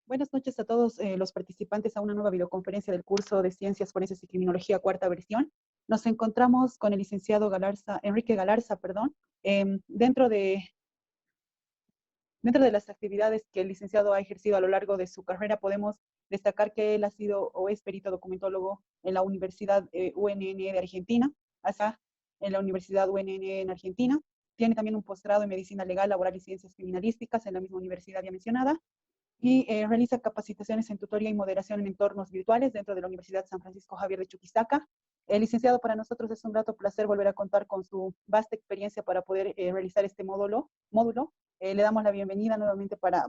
Buenas noches a todos los participantes a una nueva videoconferencia del curso de Ciencias Forenses y Criminología, cuarta versión. Nos encontramos con el licenciado Enrique Galarza, dentro de las actividades que el licenciado ha ejercido a lo largo de su carrera. Podemos destacar que él ha sido o es perito documentólogo en la Universidad UNN de Argentina, hasta en la Universidad UNN en Argentina. Tiene también un posgrado en Medicina Legal, Laboral y Ciencias Criminalísticas en la misma universidad ya mencionada, y realiza capacitaciones en tutoría y moderación en entornos virtuales dentro de la Universidad San Francisco Javier de Chuquisaca. Licenciado, para nosotros es un grato placer volver a contar con su vasta experiencia para poder realizar este módulo. Le damos la bienvenida nuevamente para...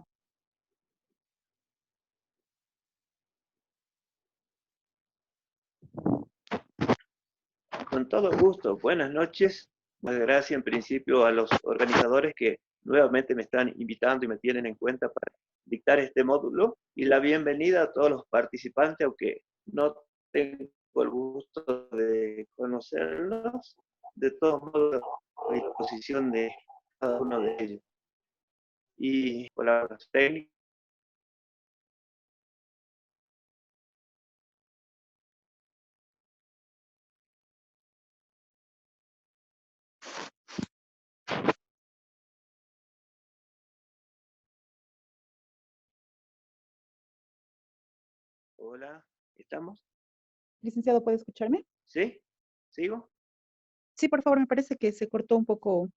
Con todo gusto, buenas noches. Muchas gracias en principio a los organizadores que nuevamente me están invitando y me tienen en cuenta para dictar este módulo, y la bienvenida a todos los participantes, aunque no tengo el gusto de conocerlos. De todos modos, a disposición de cada uno de ellos. Y con las técnicas. Hola, ¿estamos? Licenciado, ¿puede escucharme? ¿Sí? ¿Sigo? Sí, por favor, me parece que se cortó un poco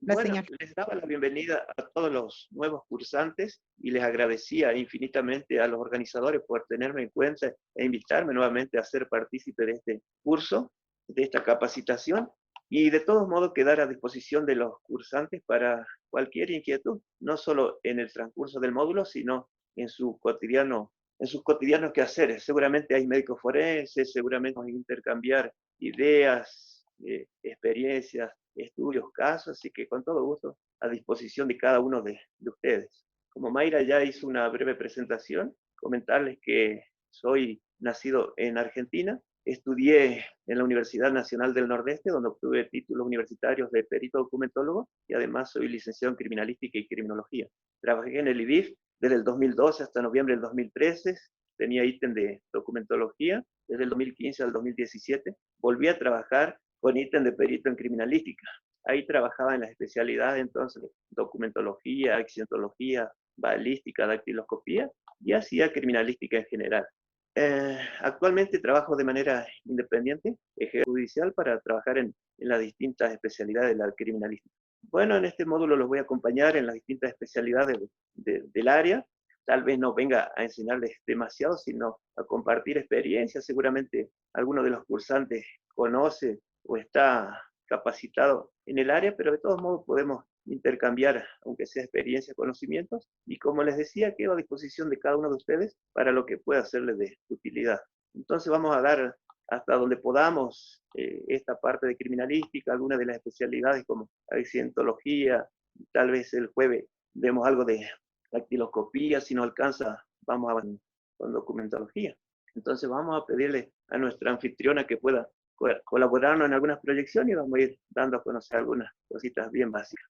la Bueno, señal. les daba la bienvenida a todos los nuevos cursantes y les agradecía infinitamente a los organizadores por tenerme en cuenta e invitarme nuevamente a ser partícipe de este curso, de esta capacitación, y de todos modos quedar a disposición de los cursantes para cualquier inquietud, no solo en el transcurso del módulo, sino en su cotidiano, en sus cotidianos quehaceres. Seguramente hay médicos forenses, seguramente vamos a intercambiar ideas, experiencias, estudios, casos, así que con todo gusto a disposición de cada uno de ustedes. Como Mayra ya hizo una breve presentación, comentarles que soy nacido en Argentina, estudié en la Universidad Nacional del Nordeste, donde obtuve títulos universitarios de perito documentólogo, y además soy licenciado en criminalística y criminología. Trabajé en el IDIF desde el 2012 hasta noviembre del 2013, tenía ítem de documentología desde el 2015 al 2017, volví a trabajar con ítem de perito en criminalística. Ahí trabajaba en las especialidades entonces documentología, accidentología, balística, dactiloscopía, y hacía criminalística en general. Actualmente trabajo de manera independiente, judicial, para trabajar en las distintas especialidades de la criminalística. Bueno, en este módulo los voy a acompañar en las distintas especialidades del área. Tal vez no venga a enseñarles demasiado, sino a compartir experiencias. Seguramente alguno de los cursantes conoce o está capacitado en el área, pero de todos modos podemos intercambiar, aunque sea experiencia, conocimientos, y como les decía, quedo a disposición de cada uno de ustedes para lo que pueda serles de utilidad. Entonces vamos a dar hasta donde podamos esta parte de criminalística, algunas de las especialidades como accidentología, tal vez el jueves vemos algo de dactiloscopía, si no alcanza, vamos a con documentología. Entonces vamos a pedirle a nuestra anfitriona que pueda colaborarnos en algunas proyecciones, y vamos a ir dando a conocer algunas cositas bien básicas.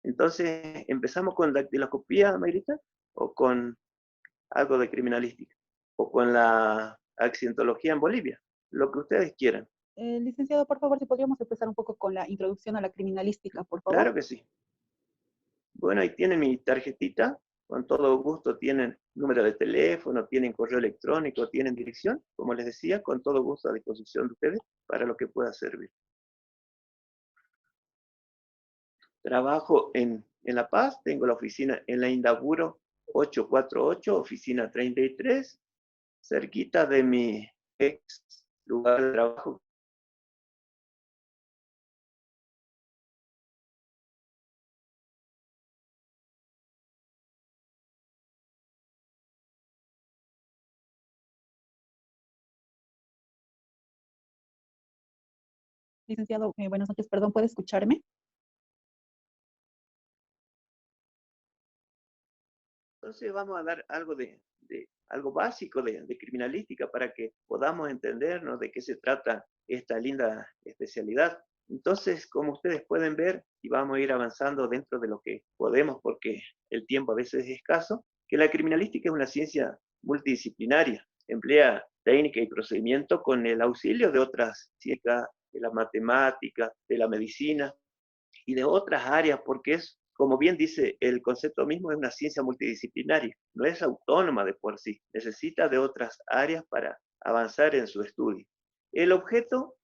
Entonces, ¿empezamos con dactiloscopía, Mayrita? ¿O con algo de criminalística? ¿O con la accidentología en Bolivia? Lo que ustedes quieran. Licenciado, por favor, si podríamos empezar un poco con la introducción a la criminalística, por favor. Claro que sí. Bueno, ahí tienen mi tarjetita. Con todo gusto tienen número de teléfono, tienen correo electrónico, tienen dirección. Como les decía, con todo gusto a disposición de ustedes para lo que pueda servir. Trabajo en La Paz, tengo la oficina en la Indaburo 848, oficina 33, cerquita de mi ex lugar de trabajo. Licenciado, buenas noches, perdón, ¿puede escucharme? Entonces vamos a dar algo algo básico de criminalística para que podamos entendernos de qué se trata esta linda especialidad. Entonces, como ustedes pueden ver, y vamos a ir avanzando dentro de lo que podemos, porque el tiempo a veces es escaso, que la criminalística es una ciencia multidisciplinaria, emplea técnica y procedimiento con el auxilio de otras ciencias, de la matemática, de la medicina y de otras áreas, porque es, como bien dice el concepto mismo, es una ciencia multidisciplinaria, no es autónoma de por sí, necesita de otras áreas para avanzar en su estudio. El objeto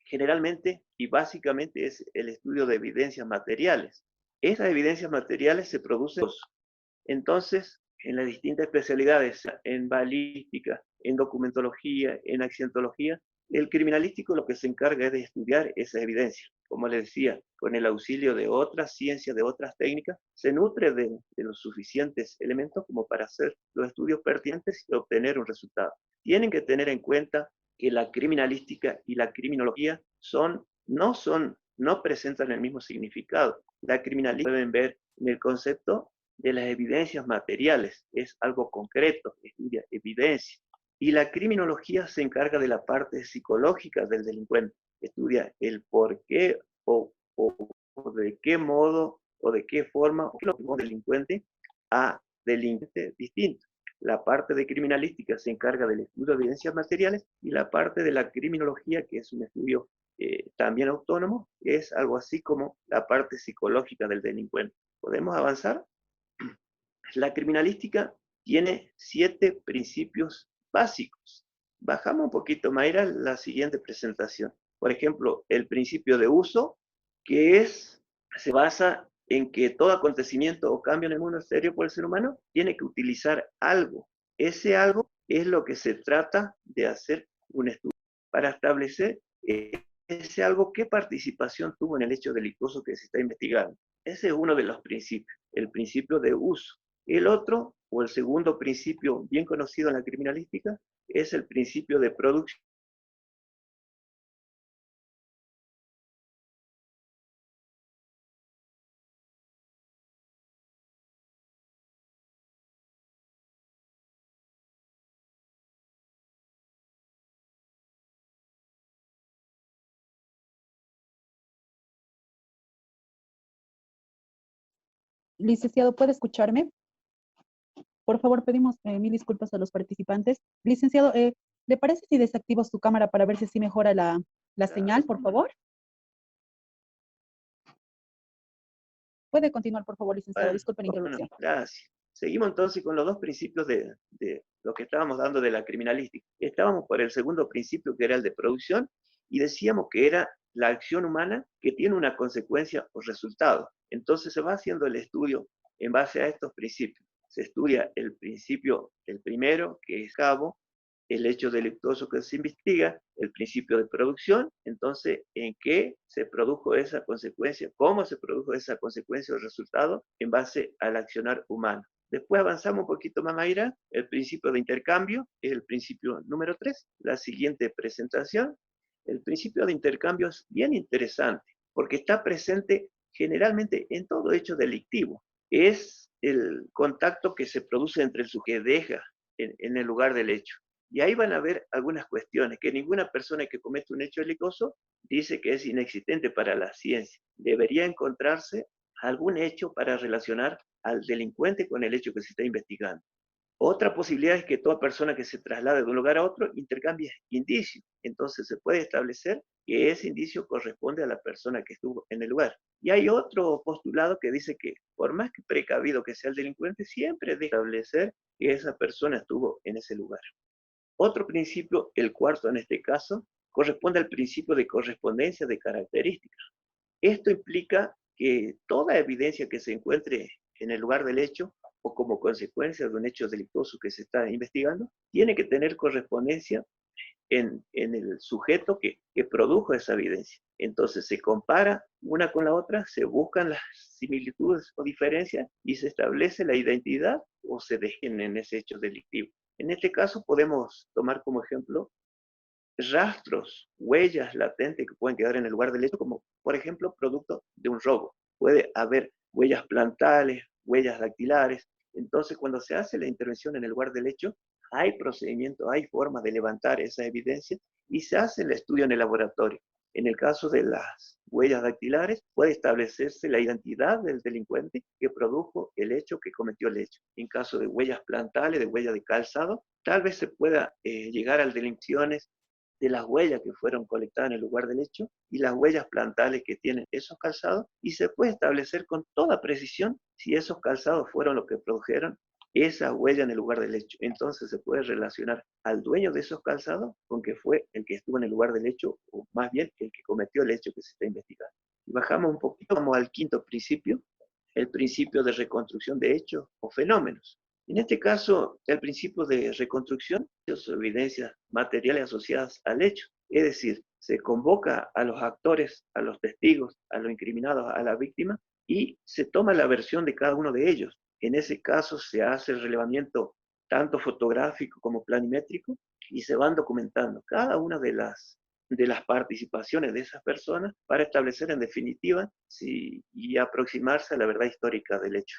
generalmente y básicamente es el estudio de evidencias materiales. Estas evidencias materiales se producen entonces en las distintas especialidades, en balística, en documentología, en accidentología. El criminalístico lo que se encarga es de estudiar esa evidencia. Como les decía, con el auxilio de otras ciencias, de otras técnicas, se nutre de los suficientes elementos como para hacer los estudios pertinentes y obtener un resultado. Tienen que tener en cuenta que la criminalística y la criminología no presentan el mismo significado. La criminalística deben ver en el concepto de las evidencias materiales, es algo concreto, estudia evidencia. Y la criminología se encarga de la parte psicológica del delincuente, estudia el por qué o de qué modo o de qué forma lo llevó delincuente a delincuente distinto. La parte de criminalística se encarga del estudio de evidencias materiales y la parte de la criminología, que es un estudio también autónomo, es algo así como la parte psicológica del delincuente. ¿Podemos avanzar? La criminalística tiene 7 principios básicos. Bajamos un poquito, Mayra, la siguiente presentación. Por ejemplo, el principio de uso, se basa en que todo acontecimiento o cambio en el mundo exterior por el ser humano tiene que utilizar algo. Ese algo es lo que se trata de hacer un estudio para establecer ese algo qué participación tuvo en el hecho delictuoso que se está investigando. Ese es uno de los principios, el principio de uso. El otro, o el segundo principio bien conocido en la criminalística, es el principio de producción. Licenciado, ¿puede escucharme? Por favor, pedimos mil disculpas a los participantes. Licenciado, ¿le parece si desactivo su cámara para ver si así mejora la señal, por favor? Puede continuar, por favor, licenciado. Disculpe la Bueno, interrupción. gracias. Seguimos entonces con los dos principios de lo que estábamos dando de la criminalística. Estábamos por el segundo principio, que era el de producción, y decíamos que era la acción humana que tiene una consecuencia o resultado. Entonces se va haciendo el estudio en base a estos principios. Se estudia el principio, el primero, que es cabo, el hecho delictuoso que se investiga, el principio de producción, entonces, ¿en qué se produjo esa consecuencia? ¿Cómo se produjo esa consecuencia o resultado en base al accionar humano? Después avanzamos un poquito más, Mayra, el principio de intercambio, es el principio número 3. La siguiente presentación, el principio de intercambio es bien interesante, porque está presente generalmente en todo hecho delictivo. Es el contacto que se produce entre el sujeto que deja en el lugar del hecho. Y ahí van a ver algunas cuestiones que ninguna persona que comete un hecho delictuoso dice que es inexistente para la ciencia. Debería encontrarse algún hecho para relacionar al delincuente con el hecho que se está investigando. Otra posibilidad es que toda persona que se traslade de un lugar a otro intercambie indicios. Entonces se puede establecer que ese indicio corresponde a la persona que estuvo en el lugar. Y hay otro postulado que dice que por más que precavido que sea el delincuente, siempre debe establecer que esa persona estuvo en ese lugar. Otro principio, el cuarto en este caso, corresponde al principio de correspondencia de características. Esto implica que toda evidencia que se encuentre en el lugar del hecho o como consecuencia de un hecho delictuoso que se está investigando, tiene que tener correspondencia en el sujeto que produjo esa evidencia. Entonces se compara una con la otra, se buscan las similitudes o diferencias y se establece la identidad o se dejen en ese hecho delictivo. En este caso podemos tomar como ejemplo rastros, huellas latentes que pueden quedar en el lugar del hecho, como por ejemplo producto de un robo. Puede haber huellas plantales, huellas dactilares. Entonces, cuando se hace la intervención en el lugar del hecho, hay procedimientos, hay formas de levantar esa evidencia y se hace el estudio en el laboratorio. En el caso de las huellas dactilares, puede establecerse la identidad del delincuente que produjo el hecho, que cometió el hecho. En caso de huellas plantales, de huellas de calzado, tal vez se pueda llegar al delincuentes de las huellas que fueron colectadas en el lugar del hecho y las huellas plantales que tienen esos calzados, y se puede establecer con toda precisión si esos calzados fueron los que produjeron esa huella en el lugar del hecho. Entonces se puede relacionar al dueño de esos calzados con que fue el que estuvo en el lugar del hecho, o más bien el que cometió el hecho que se está investigando. Y bajamos un poquito, vamos al quinto principio, el principio de reconstrucción de hechos o fenómenos. En este caso, el principio de reconstrucción es evidencias materiales asociadas al hecho, es decir, se convoca a los actores, a los testigos, a los incriminados, a la víctima, y se toma la versión de cada uno de ellos. En ese caso se hace el relevamiento tanto fotográfico como planimétrico y se van documentando cada una de las participaciones de esas personas para establecer en definitiva y aproximarse a la verdad histórica del hecho.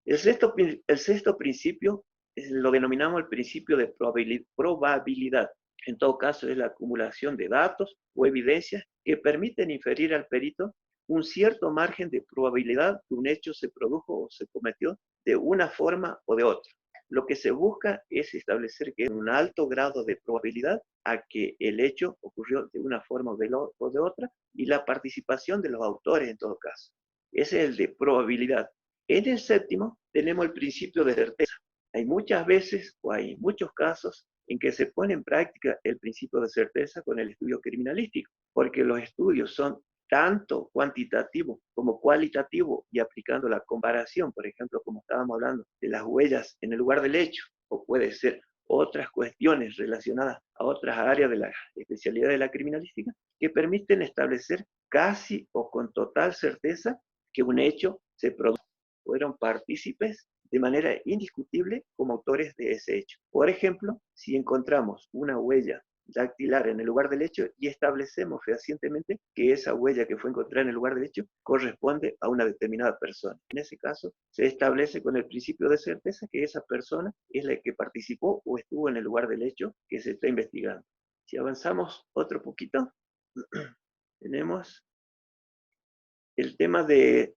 El sexto principio lo denominamos el principio de probabilidad. En todo caso, es la acumulación de datos o evidencias que permiten inferir al perito un cierto margen de probabilidad que un hecho se produjo o se cometió de una forma o de otra. Lo que se busca es establecer que hay un alto grado de probabilidad a que el hecho ocurrió de una forma o de otra, y la participación de los autores en todo caso. Ese es el de probabilidad. En el séptimo tenemos el principio de certeza. Hay muchas veces o hay muchos casos en que se pone en práctica el principio de certeza con el estudio criminalístico, porque los estudios son tanto cuantitativo como cualitativo, y aplicando la comparación, por ejemplo, como estábamos hablando de las huellas en el lugar del hecho, o puede ser otras cuestiones relacionadas a otras áreas de la especialidad de la criminalística, que permiten establecer casi o con total certeza que un hecho se produjo, fueron partícipes de manera indiscutible como autores de ese hecho. Por ejemplo, si encontramos una huella dactilar en el lugar del hecho y establecemos fehacientemente que esa huella que fue encontrada en el lugar del hecho corresponde a una determinada persona. En ese caso, se establece con el principio de certeza que esa persona es la que participó o estuvo en el lugar del hecho que se está investigando. Si avanzamos otro poquito, tenemos el tema de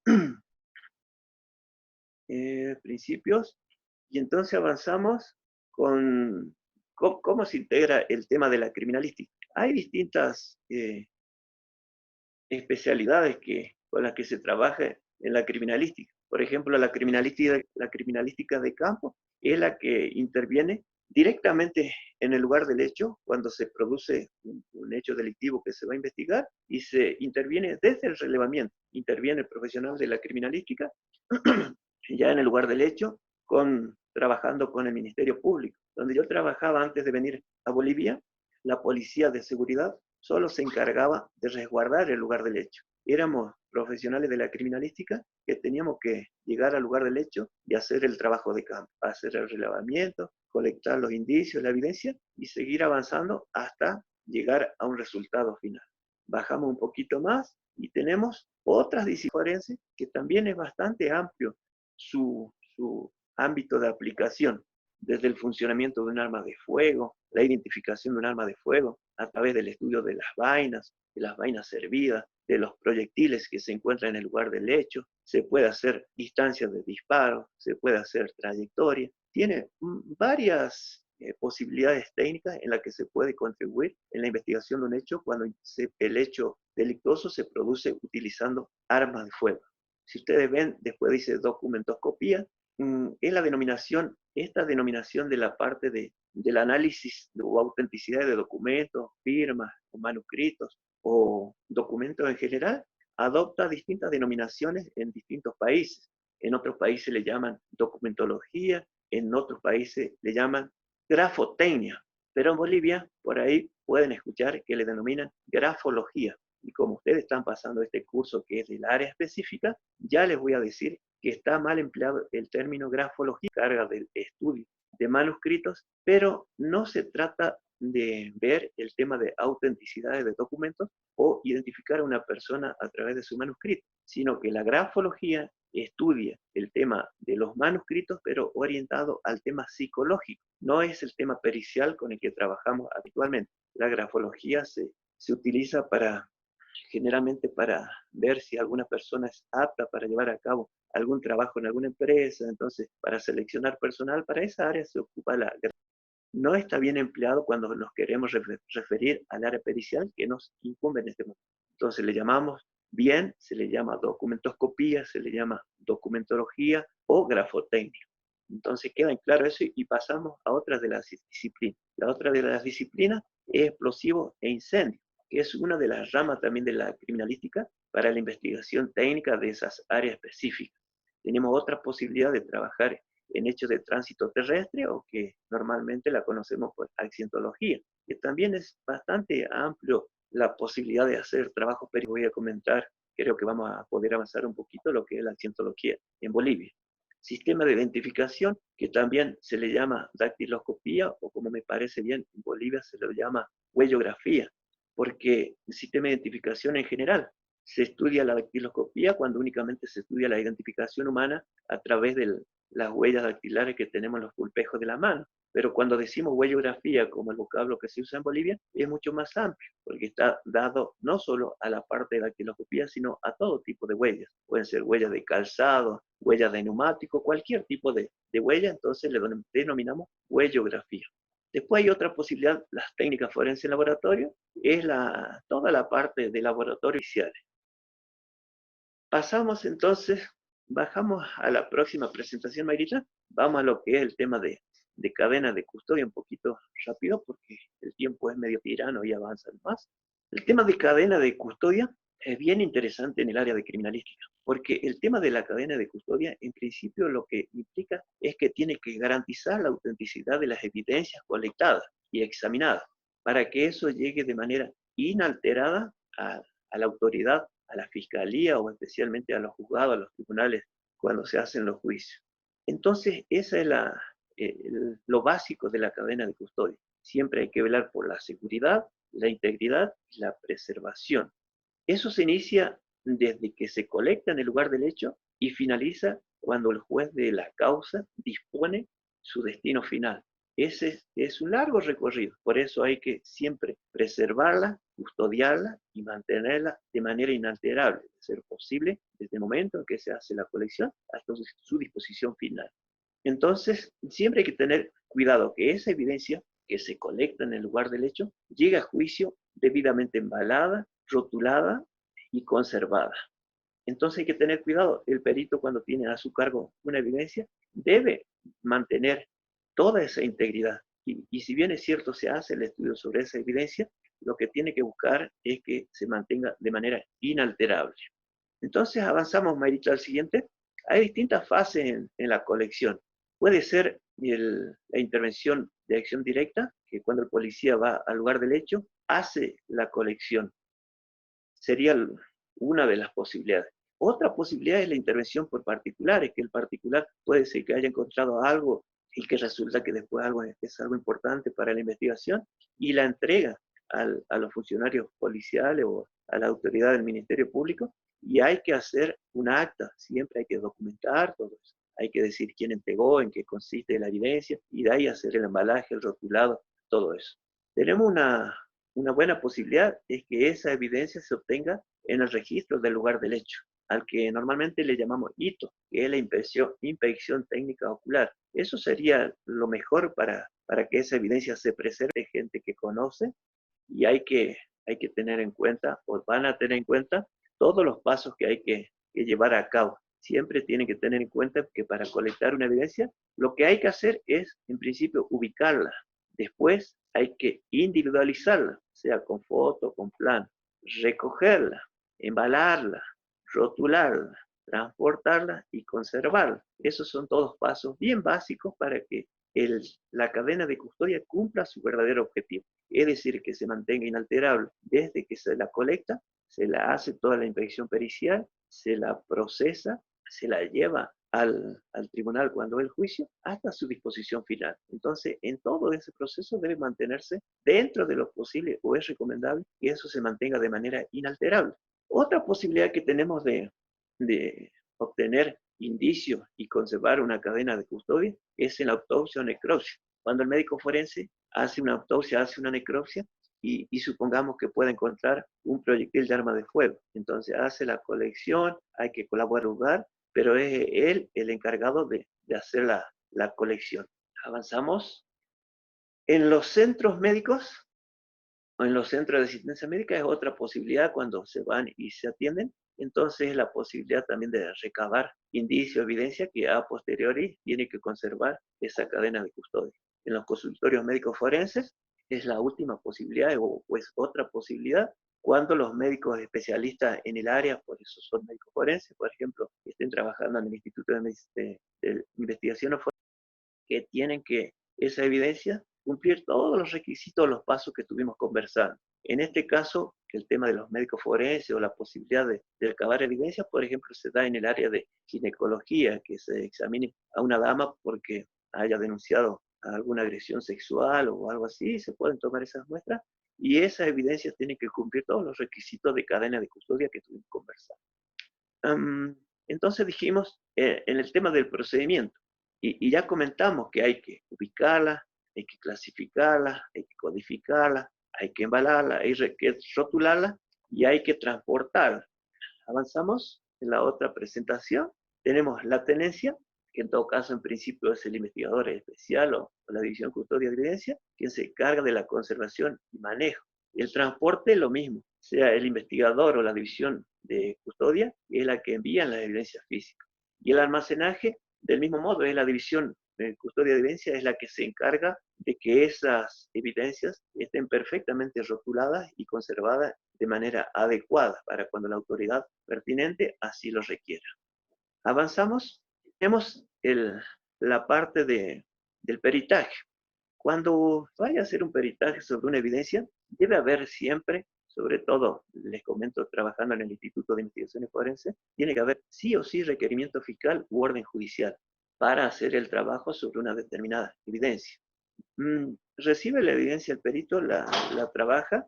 principios, y entonces avanzamos con cómo se integra el tema de la criminalística. Hay distintas especialidades con las que se trabaja en la criminalística. Por ejemplo, la criminalística de campo es la que interviene directamente en el lugar del hecho cuando se produce un hecho delictivo que se va a investigar, y se interviene desde el relevamiento. Interviene el profesional de la criminalística ya en el lugar del hecho, trabajando con el Ministerio Público. Donde yo trabajaba antes de venir a Bolivia, la policía de seguridad solo se encargaba de resguardar el lugar del hecho. Éramos profesionales de la criminalística que teníamos que llegar al lugar del hecho y hacer el trabajo de campo, hacer el relevamiento, colectar los indicios, la evidencia, y seguir avanzando hasta llegar a un resultado final. Bajamos un poquito más y tenemos otras disciplinas que también es bastante amplio su ámbito de aplicación, desde el funcionamiento de un arma de fuego, la identificación de un arma de fuego, a través del estudio de las vainas servidas, de los proyectiles que se encuentran en el lugar del hecho. Se puede hacer distancias de disparo, se puede hacer trayectoria. Tiene varias posibilidades técnicas en las que se puede contribuir en la investigación de un hecho cuando el hecho delictuoso se produce utilizando armas de fuego. Si ustedes ven, después dice documentoscopía, es esta denominación de la parte del análisis o autenticidad de documentos, firmas, o manuscritos, o documentos en general, adopta distintas denominaciones en distintos países. En otros países le llaman documentología, en otros países le llaman grafotecnia, pero en Bolivia, por ahí pueden escuchar que le denominan grafología. Y como ustedes están pasando este curso que es del área específica, ya les voy a decir que está mal empleado el término grafología, carga del estudio de manuscritos, pero no se trata de ver el tema de autenticidad de documentos o identificar a una persona a través de su manuscrito, sino que la grafología estudia el tema de los manuscritos, pero orientado al tema psicológico. No es el tema pericial con el que trabajamos habitualmente. La grafología se utiliza para generalmente para ver si alguna persona es apta para llevar a cabo algún trabajo en alguna empresa. Entonces, para seleccionar personal, para esa área se ocupa la... No está bien empleado cuando nos queremos referir al área pericial que nos incumbe en este momento. Entonces le llamamos bien, se le llama documentoscopía, se le llama documentología o grafotecnia. Entonces queda en claro eso y pasamos a otras de las disciplinas. La otra de las disciplinas es explosivos e incendios, que es una de las ramas también de la criminalística para la investigación técnica de esas áreas específicas. Tenemos otra posibilidad de trabajar en hechos de tránsito terrestre o que normalmente la conocemos por accidentología, que también es bastante amplio la posibilidad de hacer trabajos, pero voy a comentar, creo que vamos a poder avanzar un poquito lo que es la accidentología en Bolivia. Sistema de identificación, que también se le llama dactiloscopía, o como me parece bien, en Bolivia se lo llama huellografía, porque el sistema de identificación en general se estudia la dactiloscopía cuando únicamente se estudia la identificación humana a través de las huellas dactilares que tenemos en los pulpejos de la mano. Pero cuando decimos huellografía, como el vocablo que se usa en Bolivia, es mucho más amplio, porque está dado no solo a la parte de dactiloscopía, sino a todo tipo de huellas. Pueden ser huellas de calzado, huellas de neumático, cualquier tipo de huella, entonces le denominamos huellografía. Después hay otra posibilidad, las técnicas forenses en laboratorio, es toda la parte de laboratorio oficiales. Pasamos entonces, bajamos a la próxima presentación, Mayrita. Vamos a lo que es el tema de cadena de custodia un poquito rápido porque el tiempo es medio tirano y avanza más. El tema de cadena de custodia es bien interesante en el área de criminalística, porque el tema de la cadena de custodia, en principio, lo que implica es que tiene que garantizar la autenticidad de las evidencias colectadas y examinadas, para que eso llegue de manera inalterada a la autoridad, a la fiscalía o especialmente a los juzgados, a los tribunales, cuando se hacen los juicios. Entonces, esa es lo básico de la cadena de custodia. Siempre hay que velar por la seguridad, la integridad y la preservación. Eso se inicia desde que se colecta en el lugar del hecho y finaliza cuando el juez de la causa dispone su destino final. Ese es un largo recorrido, por eso hay que siempre preservarla, custodiarla y mantenerla de manera inalterable, de ser posible, desde el momento en que se hace la colección hasta su disposición final. Entonces, siempre hay que tener cuidado que esa evidencia que se colecta en el lugar del hecho llegue a juicio debidamente embalada, rotulada y conservada. Entonces hay que tener cuidado. El perito, cuando tiene a su cargo una evidencia, debe mantener toda esa integridad. Y si bien es cierto, se hace el estudio sobre esa evidencia, lo que tiene que buscar es que se mantenga de manera inalterable. Entonces avanzamos, Mayrita, al siguiente. Hay distintas fases en la colección. Puede ser la intervención de acción directa, que cuando el policía va al lugar del hecho, hace la colección. Sería una de las posibilidades. Otra posibilidad es la intervención por particulares, que el particular puede ser que haya encontrado algo y que resulta que después es algo importante para la investigación y la entrega a los funcionarios policiales o a la autoridad del Ministerio Público y hay que hacer un acta, siempre hay que documentar todo eso, hay que decir quién entregó, en qué consiste la evidencia y de ahí hacer el embalaje, el rotulado, todo eso. Tenemos una buena posibilidad, es que esa evidencia se obtenga en el registro del lugar del hecho, al que normalmente le llamamos hito, que es la inspección técnica ocular. Eso sería lo mejor para que esa evidencia se preserve de gente que conoce y hay que tener en cuenta, o van a tener en cuenta, todos los pasos que hay que llevar a cabo. Siempre tienen que tener en cuenta que para colectar una evidencia, lo que hay que hacer es, en principio, ubicarla. Después hay que individualizarla, sea con foto, con plan, recogerla, embalarla, rotularla, transportarla y conservarla. Esos son todos pasos bien básicos para que la cadena de custodia cumpla su verdadero objetivo. Es decir, que se mantenga inalterable desde que se la colecta, se la hace toda la inspección pericial, se la procesa, se la lleva al tribunal cuando es el juicio, hasta su disposición final. Entonces, en todo ese proceso debe mantenerse dentro de lo posible o es recomendable que eso se mantenga de manera inalterable. Otra posibilidad que tenemos de obtener indicios y conservar una cadena de custodia es en la autopsia o necropsia. Cuando el médico forense hace una autopsia, hace una necropsia y supongamos que puede encontrar un proyectil de arma de fuego. Entonces hace la colección, hay que colaborar, pero es él el encargado de hacer la colección. Avanzamos. En los centros médicos o en los centros de asistencia médica es otra posibilidad cuando se van y se atienden. Entonces la posibilidad también de recabar indicios, evidencia que a posteriori tiene que conservar esa cadena de custodia. En los consultorios médicos forenses es la última posibilidad o pues otra posibilidad cuando los médicos especialistas en el área, por eso son médicos forenses, por ejemplo, estén trabajando en el Instituto de Investigación que tienen que esa evidencia cumplir todos los requisitos, los pasos que estuvimos conversando. En este caso, el tema de los médicos forenses o la posibilidad de recabar evidencia, por ejemplo, se da en el área de ginecología, que se examine a una dama porque haya denunciado alguna agresión sexual o algo así, se pueden tomar esas muestras y esas evidencias tienen que cumplir todos los requisitos de cadena de custodia que estuvimos conversando. Entonces dijimos, en el tema del procedimiento, y ya comentamos que hay que ubicarla, hay que clasificarla, hay que codificarla, hay que embalarla, hay que rotularla y hay que transportarla. Avanzamos en la otra presentación. Tenemos la tenencia, que en todo caso en principio es el investigador especial o la división custodia de evidencia, quien se encarga de la conservación y manejo. El transporte lo mismo, sea el investigador o la división de custodia, es la que envía las evidencias físicas. Y el almacenaje, del mismo modo, es la división de custodia de evidencia, es la que se encarga de que esas evidencias estén perfectamente rotuladas y conservadas de manera adecuada para cuando la autoridad pertinente así lo requiera. Avanzamos, tenemos la parte del peritaje. Cuando vaya a hacer un peritaje sobre una evidencia, debe haber siempre, sobre todo, les comento, trabajando en el Instituto de Investigaciones Forenses, tiene que haber sí o sí requerimiento fiscal u orden judicial para hacer el trabajo sobre una determinada evidencia. Recibe la evidencia el perito, la trabaja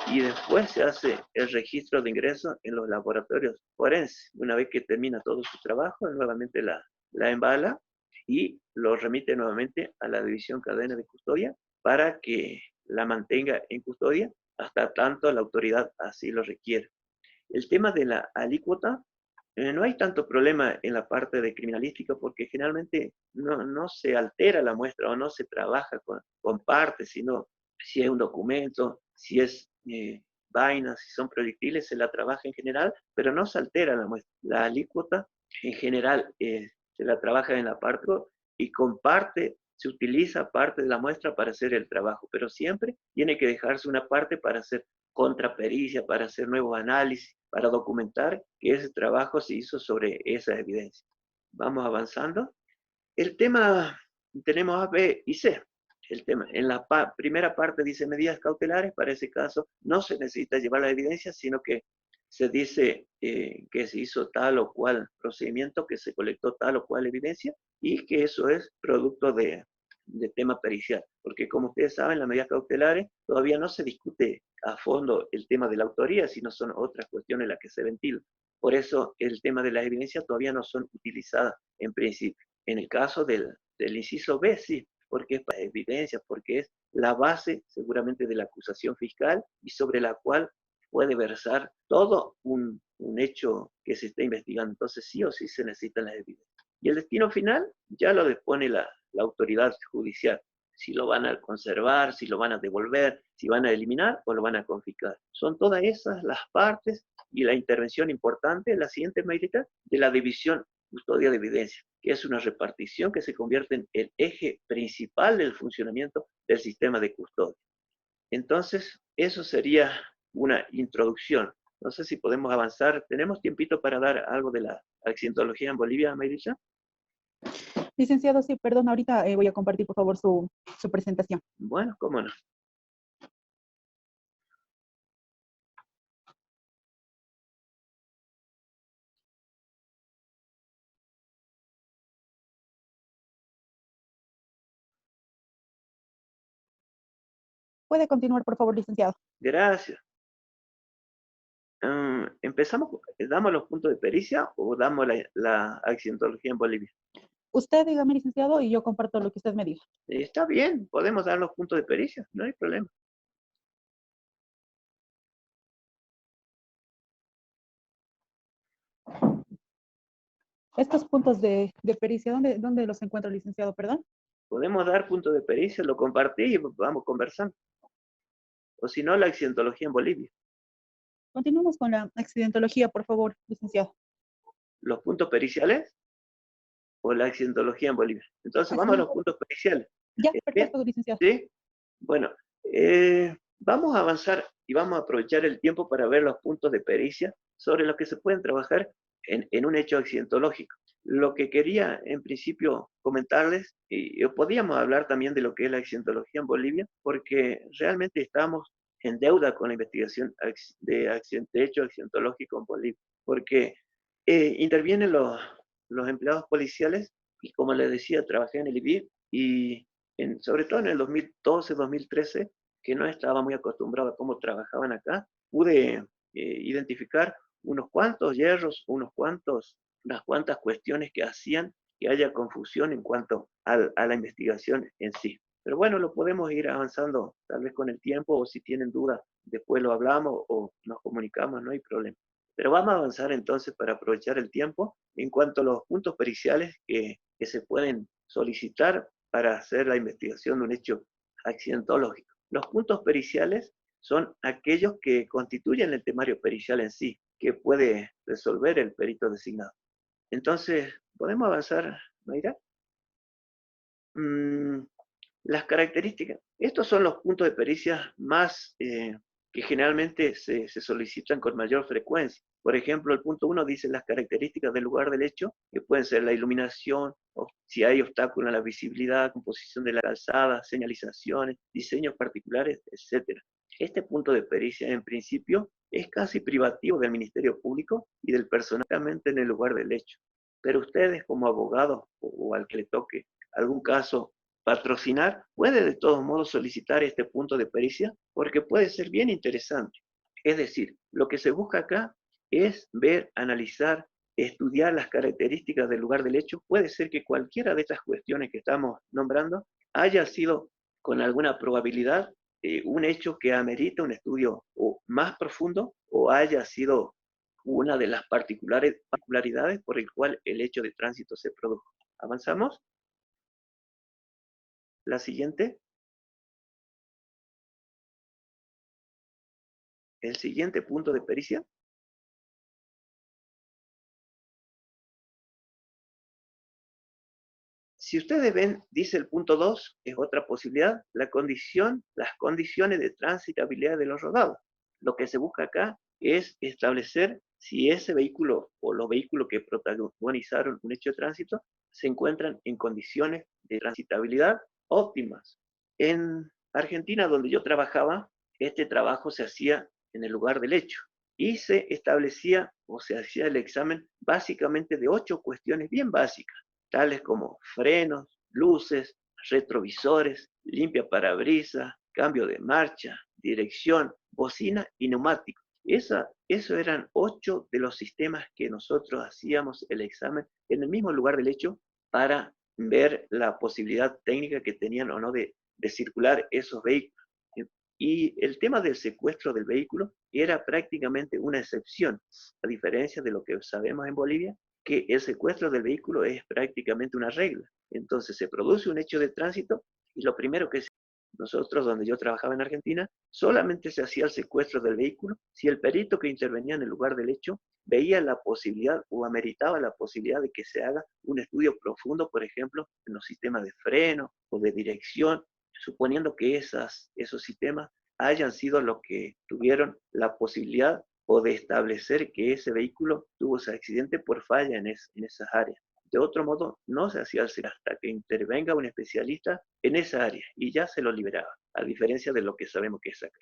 y después se hace el registro de ingreso en los laboratorios forenses. Una vez que termina todo su trabajo, nuevamente la embala y lo remite nuevamente a la división cadena de custodia para que la mantenga en custodia hasta tanto la autoridad así lo requiere. El tema de la alícuota, no hay tanto problema en la parte de criminalística porque generalmente no se altera la muestra o no se trabaja con partes, sino si es un documento, si es vainas, si son proyectiles, se la trabaja en general, pero no se altera la muestra. La alícuota en general se la trabaja en la parte y con parte se utiliza parte de la muestra para hacer el trabajo, pero siempre tiene que dejarse una parte para hacer contrapericia, para hacer nuevos análisis, para documentar que ese trabajo se hizo sobre esa evidencia. Vamos avanzando. El tema, tenemos A, B y C. El tema, en la primera parte dice medidas cautelares, para ese caso no se necesita llevar la evidencia, sino que se dice que se hizo tal o cual procedimiento, que se colectó tal o cual evidencia y que eso es producto de tema pericial. Porque como ustedes saben, las medidas cautelares todavía no se discute a fondo el tema de la autoría, sino son otras cuestiones las que se ventilan. Por eso el tema de las evidencias todavía no son utilizadas en principio. En el caso del inciso B, sí, porque es para evidencia, porque es la base seguramente de la acusación fiscal y sobre la cual puede versar todo un hecho que se está investigando. Entonces sí o sí se necesitan las evidencias. Y el destino final ya lo dispone la autoridad judicial. Si lo van a conservar, si lo van a devolver, si van a eliminar o lo van a confiscar. Son todas esas las partes y la intervención importante, la siguiente, Mayrita, de la división custodia de evidencia, que es una repartición que se convierte en el eje principal del funcionamiento del sistema de custodia. Entonces, eso sería una introducción. No sé si podemos avanzar. ¿Tenemos tiempito para dar algo de la accidentología en Bolivia, Mayrisa? Licenciado, sí, perdón, ahorita voy a compartir, por favor, su presentación. Bueno, cómo no. Puede continuar, por favor, licenciado. Gracias. ¿Empezamos, damos los puntos de pericia o damos la accidentología en Bolivia? Usted dígame, licenciado, y yo comparto lo que usted me diga. Está bien, podemos dar los puntos de pericia, no hay problema. Estos puntos de pericia, ¿dónde los encuentro, licenciado? Perdón. Podemos dar puntos de pericia, lo compartí y vamos conversando. O si no, la accidentología en Bolivia. Continuamos con la accidentología, por favor, licenciado. Los puntos periciales o la accidentología en Bolivia. Entonces, vamos a los puntos periciales. Ya, Bien, perfecto, licenciado. ¿sí? Bueno, vamos a avanzar y vamos a aprovechar el tiempo para ver los puntos de pericia sobre los que se pueden trabajar en un hecho accidentológico. Lo que quería en principio comentarles, y podíamos hablar también de lo que es la accidentología en Bolivia, porque realmente estamos en deuda con la investigación de hecho accidentológico en Bolivia, porque intervienen los empleados policiales, y como les decía, trabajé en el IBIR, y sobre todo en el 2012, 2013, que no estaba muy acostumbrado a cómo trabajaban acá, pude identificar unos cuantos hierros, unas cuantas cuestiones que hacían que haya confusión en cuanto a la investigación en sí. Pero bueno, lo podemos ir avanzando tal vez con el tiempo, o si tienen dudas, después lo hablamos o nos comunicamos, no hay problema. Pero vamos a avanzar entonces para aprovechar el tiempo en cuanto a los puntos periciales que se pueden solicitar para hacer la investigación de un hecho accidentológico. Los puntos periciales son aquellos que constituyen el temario pericial en sí, que puede resolver el perito designado. Entonces, ¿podemos avanzar, Mayra? Las características. Estos son los puntos de pericia más que generalmente se solicitan con mayor frecuencia. Por ejemplo, el punto 1 dice las características del lugar del hecho, que pueden ser la iluminación, o si hay obstáculos en la visibilidad, composición de la calzada, señalizaciones, diseños particulares, etc. Este punto de pericia, en principio, es casi privativo del Ministerio Público y del personal en el lugar del hecho. Pero ustedes, como abogados o al que le toque algún caso patrocinar, puede de todos modos solicitar este punto de pericia porque puede ser bien interesante. Es decir, lo que se busca acá es ver, analizar, estudiar las características del lugar del hecho. Puede ser que cualquiera de estas cuestiones que estamos nombrando haya sido con alguna probabilidad un hecho que amerita un estudio más profundo, o haya sido una de las particularidades por el cual el hecho de tránsito se produjo. ¿Avanzamos? La siguiente. El siguiente punto de pericia. Si ustedes ven, dice el punto 2, es otra posibilidad, las condiciones de transitabilidad de los rodados. Lo que se busca acá es establecer si ese vehículo o los vehículos que protagonizaron un hecho de tránsito se encuentran en condiciones de transitabilidad óptimas. En Argentina, donde yo trabajaba, este trabajo se hacía en el lugar del hecho y se establecía o se hacía el examen básicamente de 8 cuestiones bien básicas, tales como frenos, luces, retrovisores, limpia parabrisas, cambio de marcha, dirección, bocina y neumático. Eso eran 8 de los sistemas que nosotros hacíamos el examen en el mismo lugar del hecho para ver la posibilidad técnica que tenían o no de circular esos vehículos. Y el tema del secuestro del vehículo era prácticamente una excepción, a diferencia de lo que sabemos en Bolivia, que el secuestro del vehículo es prácticamente una regla. Entonces se produce un hecho de tránsito y lo primero que nosotros, donde yo trabajaba en Argentina, solamente se hacía el secuestro del vehículo si el perito que intervenía en el lugar del hecho veía la posibilidad o ameritaba la posibilidad de que se haga un estudio profundo, por ejemplo, en los sistemas de freno o de dirección, suponiendo que esos sistemas hayan sido los que tuvieron la posibilidad o de establecer que ese vehículo tuvo ese accidente por falla en esas áreas. De otro modo, no se hacía hasta que intervenga un especialista en esa área y ya se lo liberaba, a diferencia de lo que sabemos que es acá.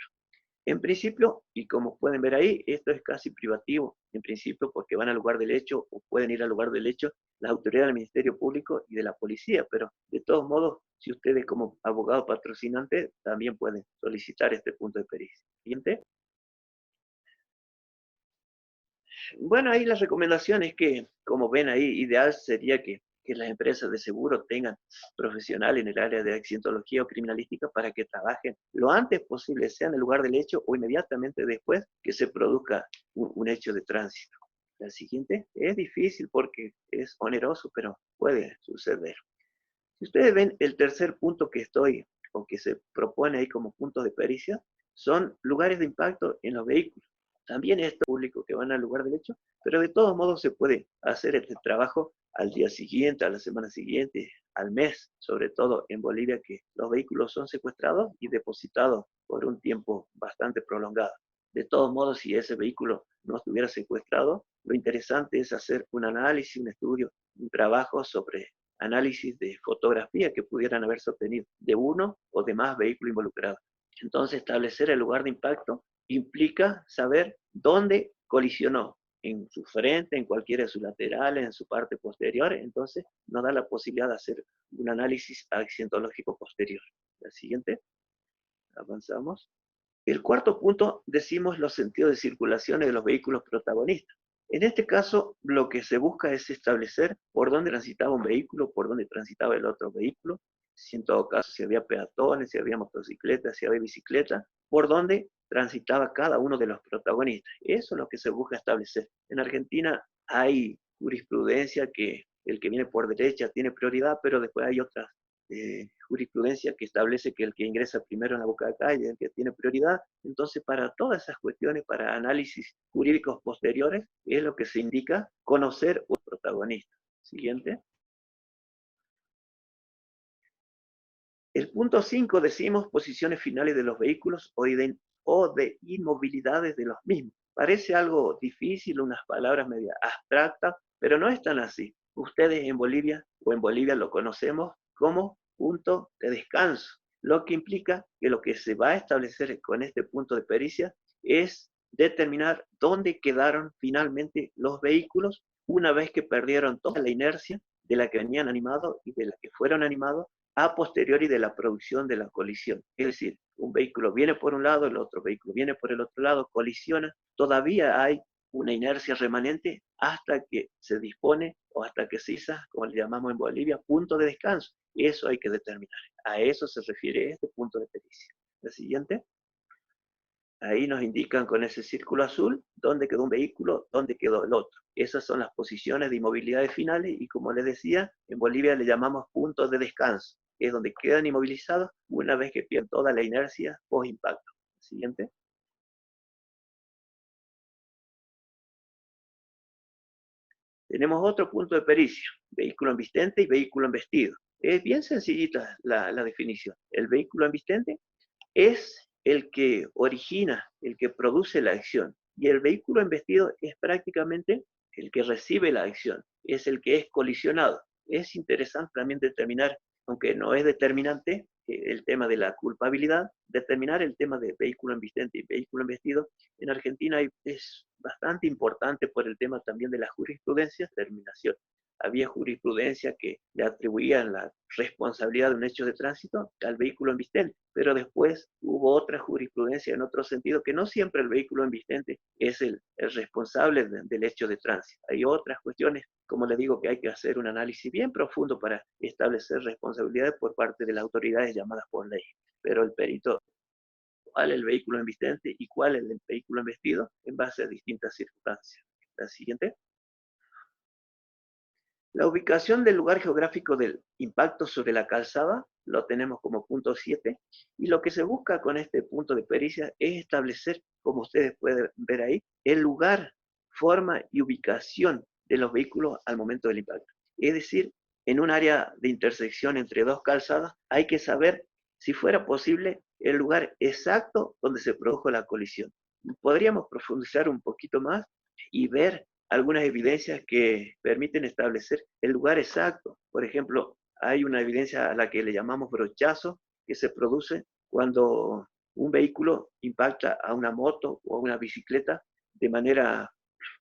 En principio, y como pueden ver ahí, esto es casi privativo, en principio porque van al lugar del hecho o pueden ir al lugar del hecho las autoridades del Ministerio Público y de la policía, pero de todos modos, si ustedes como abogado patrocinante también pueden solicitar este punto de pericia. Siguiente. Bueno, ahí la recomendación es que, como ven ahí, ideal sería que las empresas de seguro tengan profesionales en el área de accidentología o criminalística para que trabajen lo antes posible, sea en el lugar del hecho o inmediatamente después que se produzca un hecho de tránsito. La siguiente es difícil porque es oneroso, pero puede suceder. Si ustedes ven el tercer punto que estoy, o que se propone ahí como puntos de pericia, son lugares de impacto en los vehículos. También es público que van al lugar del hecho, pero de todos modos se puede hacer este trabajo al día siguiente, a la semana siguiente, al mes, sobre todo en Bolivia, que los vehículos son secuestrados y depositados por un tiempo bastante prolongado. De todos modos, si ese vehículo no estuviera secuestrado, lo interesante es hacer un análisis, un estudio, un trabajo sobre análisis de fotografía que pudieran haberse obtenido de uno o de más vehículos involucrados. Entonces, establecer el lugar de impacto implica saber dónde colisionó, en su frente, en cualquiera de sus laterales, en su parte posterior. Entonces, nos da la posibilidad de hacer un análisis accidentológico posterior. La siguiente, avanzamos. El cuarto punto, decimos los sentidos de circulación de los vehículos protagonistas. En este caso, lo que se busca es establecer por dónde transitaba un vehículo, por dónde transitaba el otro vehículo, si en todo caso, si había peatones, si había motocicletas, si había bicicleta, por dónde transitaba cada uno de los protagonistas. Eso es lo que se busca establecer. En Argentina hay jurisprudencia que el que viene por derecha tiene prioridad, pero después hay otras jurisprudencia que establece que el que ingresa primero en la boca de calle es el que tiene prioridad. Entonces, para todas esas cuestiones, para análisis jurídicos posteriores, es lo que se indica conocer un protagonista. Siguiente. El punto 5 decimos posiciones finales de los vehículos o de inmovilidades de los mismos. Parece algo difícil, unas palabras medio abstractas, pero no es tan así. Ustedes en Bolivia lo conocemos como punto de descanso, lo que implica que lo que se va a establecer con este punto de pericia es determinar dónde quedaron finalmente los vehículos una vez que perdieron toda la inercia de la que venían animados y de la que fueron animados a posteriori de la producción de la colisión. Es decir, un vehículo viene por un lado, el otro vehículo viene por el otro lado, colisiona, todavía hay una inercia remanente hasta que se dispone o hasta que se iza, como le llamamos en Bolivia, punto de descanso. Eso hay que determinar. A eso se refiere este punto de pericia. La siguiente. Ahí nos indican con ese círculo azul dónde quedó un vehículo, dónde quedó el otro. Esas son las posiciones de inmovilidades finales y como les decía, en Bolivia le llamamos puntos de descanso, que es donde quedan inmovilizados una vez que pierden toda la inercia post-impacto. Siguiente. Tenemos otro punto de pericia, vehículo embistente y vehículo embestido. Es bien sencillita la definición. El vehículo embistente es el que origina, el que produce la acción. Y el vehículo embestido es prácticamente el que recibe la acción, es el que es colisionado. Es interesante también determinar, aunque no es determinante, el tema de la culpabilidad, determinar el tema de vehículo embistente y vehículo embestido. En Argentina es bastante importante por el tema también de la jurisprudencia, terminación. Había jurisprudencia que le atribuían la responsabilidad de un hecho de tránsito al vehículo embistente, pero después hubo otra jurisprudencia en otro sentido, que no siempre el vehículo embistente es el responsable del hecho de tránsito. Hay otras cuestiones, como le digo, que hay que hacer un análisis bien profundo para establecer responsabilidades por parte de las autoridades llamadas por ley. Pero el perito, cuál es el vehículo embistente y cuál es el vehículo embestido en base a distintas circunstancias. La siguiente. La ubicación del lugar geográfico del impacto sobre la calzada lo tenemos como punto 7 y lo que se busca con este punto de pericia es establecer, como ustedes pueden ver ahí, el lugar, forma y ubicación de los vehículos al momento del impacto. Es decir, en un área de intersección entre dos calzadas hay que saber, si fuera posible, el lugar exacto donde se produjo la colisión. Podríamos profundizar un poquito más y ver algunas evidencias que permiten establecer el lugar exacto. Por ejemplo, hay una evidencia a la que le llamamos brochazo, que se produce cuando un vehículo impacta a una moto o a una bicicleta de manera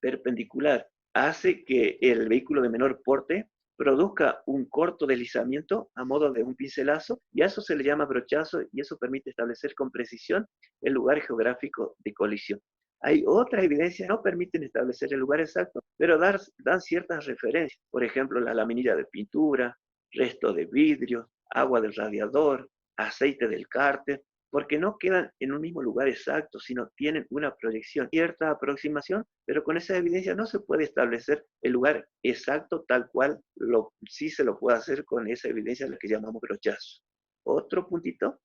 perpendicular. Hace que el vehículo de menor porte produzca un corto deslizamiento a modo de un pincelazo y a eso se le llama brochazo y eso permite establecer con precisión el lugar geográfico de colisión. Hay otras evidencias que no permiten establecer el lugar exacto, pero dan ciertas referencias. Por ejemplo, la laminilla de pintura, resto de vidrio, agua del radiador, aceite del cárter. porque no quedan en un mismo lugar exacto, sino tienen una proyección, cierta aproximación, pero con esa evidencia no se puede establecer el lugar exacto tal cual sí se lo puede hacer con esa evidencia, la que llamamos brochazo. Otro puntito.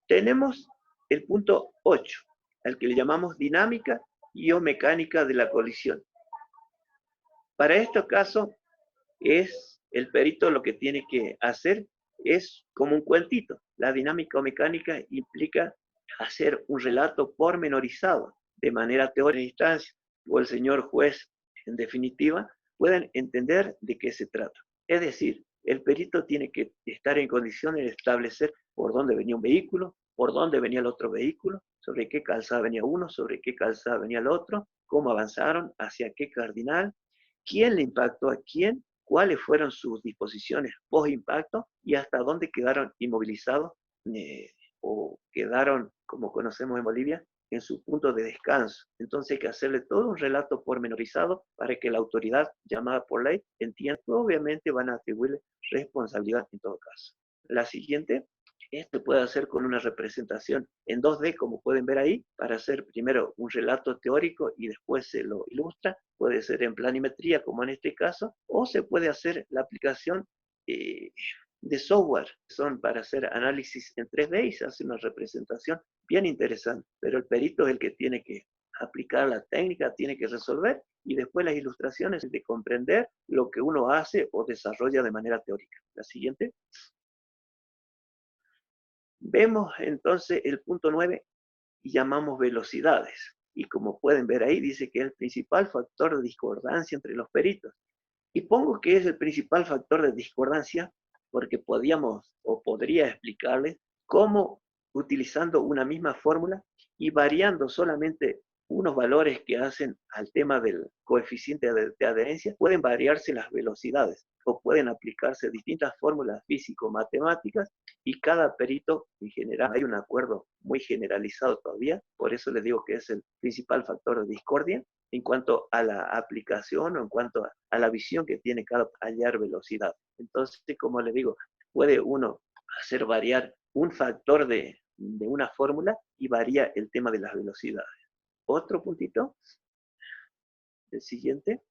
Tenemos el punto 8, al que le llamamos dinámica y o mecánica de la colisión. Para este caso, es el perito lo que tiene que hacer es como un cuentito. La dinámica o mecánica implica hacer un relato pormenorizado de manera teórica en instancia, o el señor juez, en definitiva, puedan entender de qué se trata. Es decir, el perito tiene que estar en condiciones de establecer por dónde venía un vehículo, por dónde venía el otro vehículo, sobre qué calzada venía uno, sobre qué calzada venía el otro, cómo avanzaron, hacia qué cardinal, quién le impactó a quién, cuáles fueron sus disposiciones post-impacto y hasta dónde quedaron inmovilizados o quedaron, como conocemos en Bolivia, en su punto de descanso. Entonces hay que hacerle todo un relato pormenorizado para que la autoridad llamada por ley entienda que obviamente van a atribuirle responsabilidad en todo caso. La siguiente, esto puede hacer con una representación en 2D, como pueden ver ahí, para hacer primero un relato teórico y después se lo ilustra. Puede ser en planimetría, como en este caso, o se puede hacer la aplicación de software. Son para hacer análisis en 3D y se hace una representación bien interesante. Pero el perito es el que tiene que aplicar la técnica, tiene que resolver, y después las ilustraciones de comprender lo que uno hace o desarrolla de manera teórica. La siguiente. Vemos entonces el punto 9 y llamamos velocidades. Y como pueden ver ahí, dice que es el principal factor de discordancia entre los peritos. Y pongo que es el principal factor de discordancia porque podíamos o podría explicarles cómo utilizando una misma fórmula y variando solamente unos valores que hacen al tema del coeficiente de adherencia, pueden variarse las velocidades o pueden aplicarse distintas fórmulas físico-matemáticas y cada perito en general hay un acuerdo muy generalizado todavía, por eso les digo que es el principal factor de discordia en cuanto a la aplicación o en cuanto a la visión que tiene cada hallar velocidad. Entonces, como les digo, puede uno hacer variar un factor de una fórmula y varía el tema de las velocidades. Otro puntito, el siguiente.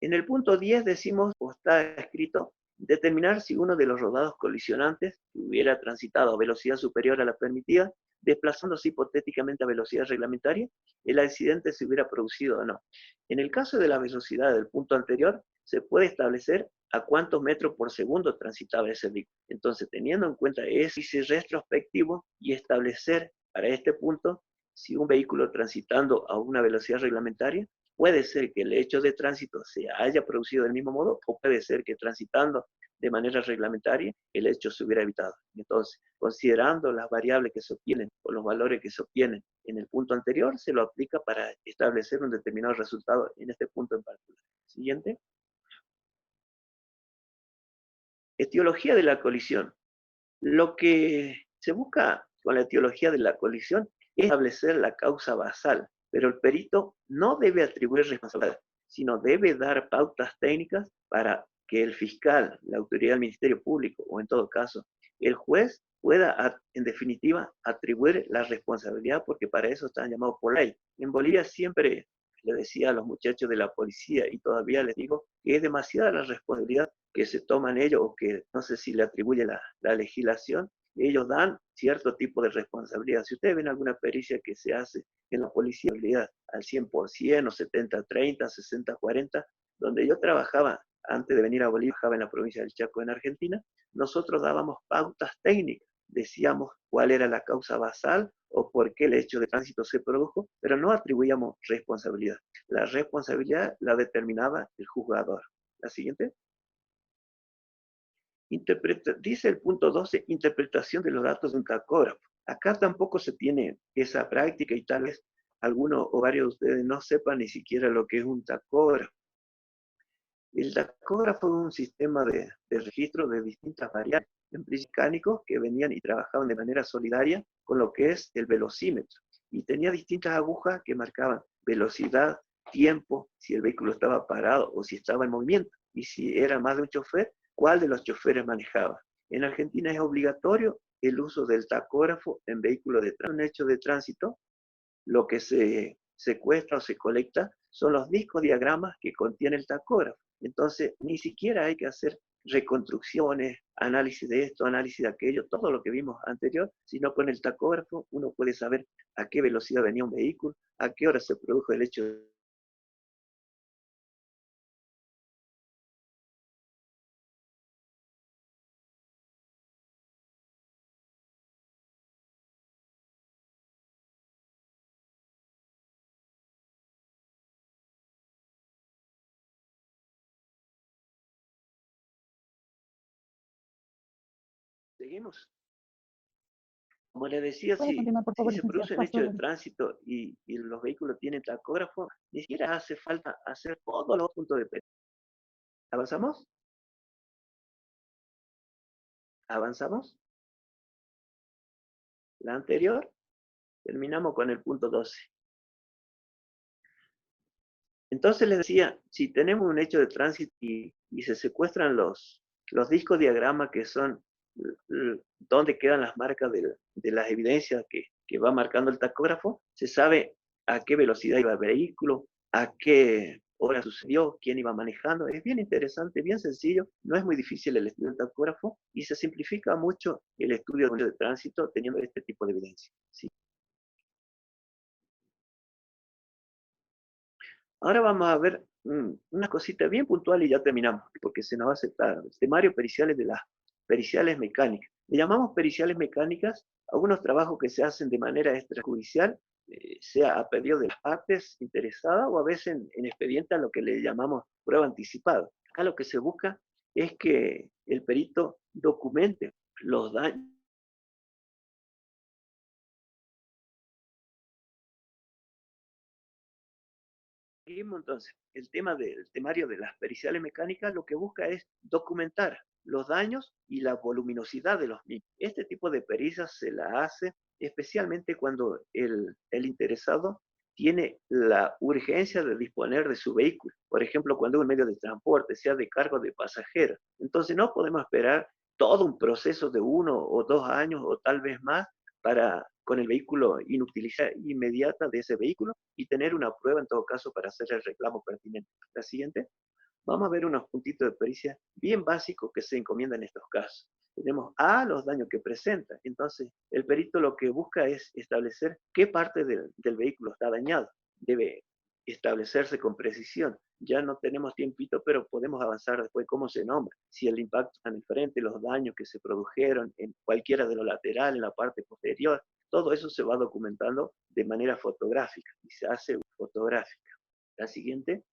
En el punto 10 decimos, o está escrito, determinar si uno de los rodados colisionantes hubiera transitado a velocidad superior a la permitida, desplazándose hipotéticamente a velocidad reglamentaria, el accidente se hubiera producido o no. En el caso de la velocidad del punto anterior, se puede establecer a cuántos metros por segundo transitaba ese vehículo. Entonces, teniendo en cuenta ese retrospectivo y establecer para este punto si un vehículo transitando a una velocidad reglamentaria, puede ser que el hecho de tránsito se haya producido del mismo modo o puede ser que transitando de manera reglamentaria el hecho se hubiera evitado. Entonces, considerando las variables que se obtienen o los valores que se obtienen en el punto anterior, se lo aplica para establecer un determinado resultado en este punto en particular. Siguiente. Etiología de la colisión. Lo que se busca con la etiología de la colisión es establecer la causa basal, pero el perito no debe atribuir responsabilidad, sino debe dar pautas técnicas para que el fiscal, la autoridad del Ministerio Público o en todo caso el juez pueda en definitiva atribuir la responsabilidad porque para eso están llamados por ley. En Bolivia siempre le decía a los muchachos de la policía y todavía les digo que es demasiada la responsabilidad que se toman ellos o que no sé si le atribuye la legislación, ellos dan cierto tipo de responsabilidad. Si ustedes ven alguna pericia que se hace en la policía al 100% o 70-30, 60-40, donde yo trabajaba antes de venir a Bolivia, trabajaba en la provincia del Chaco en Argentina, nosotros dábamos pautas técnicas, decíamos cuál era la causa basal o por qué el hecho de tránsito se produjo, pero no atribuíamos responsabilidad. La responsabilidad la determinaba el juzgador. La siguiente. Dice el punto 12, interpretación de los datos de un tacógrafo. Acá tampoco se tiene esa práctica y tal vez algunos o varios de ustedes no sepan ni siquiera lo que es un tacógrafo. El tacógrafo es un sistema de registro de distintas variables mecánicos que venían y trabajaban de manera solidaria con lo que es el velocímetro. Y tenía distintas agujas que marcaban velocidad, tiempo, si el vehículo estaba parado o si estaba en movimiento. Y si era más de un chofer, cuál de los choferes manejaba. En Argentina es obligatorio el uso del tacógrafo en vehículos de tránsito. Un hecho de tránsito, lo que se secuestra o se colecta son los discos diagramas que contiene el tacógrafo. Entonces, ni siquiera hay que hacer reconstrucciones, análisis de esto, análisis de aquello, todo lo que vimos anterior, sino con el tacógrafo uno puede saber a qué velocidad venía un vehículo, a qué hora se produjo el hecho de... ¿Seguimos? Como les decía, Puede si, continuar, por si favor, se licenciado. produce un hecho de tránsito y los vehículos tienen tacógrafo, ni siquiera hace falta hacer todos los puntos de pérdida. ¿Avanzamos? ¿Avanzamos? La anterior, terminamos con el punto 12. Entonces les decía, si tenemos un hecho de tránsito y se secuestran los discos diagrama que son donde quedan las marcas de las evidencias que va marcando el tacógrafo, se sabe a qué velocidad iba el vehículo, a qué hora sucedió, quién iba manejando. Es bien interesante, bien sencillo, no es muy difícil el estudio del tacógrafo y se simplifica mucho el estudio de tránsito teniendo este tipo de evidencia. ¿Sí? Ahora vamos a ver una cosita bien puntual y ya terminamos, porque se nos va a aceptar. El temario periciales de las periciales mecánicas. Le llamamos periciales mecánicas a algunos trabajos que se hacen de manera extrajudicial, sea a pedido de las partes interesadas o a veces en expediente a lo que le llamamos prueba anticipada. Acá lo que se busca es que el perito documente los daños. Seguimos entonces. El tema del temario de las periciales mecánicas lo que busca es documentar los daños y la voluminosidad de los mismos. Este tipo de pericias se la hace especialmente cuando el interesado tiene la urgencia de disponer de su vehículo. Por ejemplo, cuando un medio de transporte sea de cargo de pasajeros. Entonces no podemos esperar todo un proceso de 1 o 2 años o tal vez más para con el vehículo inutilidad inmediata de ese vehículo y tener una prueba en todo caso para hacer el reclamo pertinente. La siguiente, vamos a ver unos puntitos de pericia bien básicos que se encomiendan en estos casos. Tenemos A, los daños que presenta. Entonces, el perito lo que busca es establecer qué parte del vehículo está dañado. Debe establecerse con precisión. Ya no tenemos tiempito, pero podemos avanzar después cómo se nombra. Si el impacto está en el frente, los daños que se produjeron en cualquiera de los laterales, en la parte posterior, todo eso se va documentando de manera fotográfica y se hace fotográfica. La siguiente.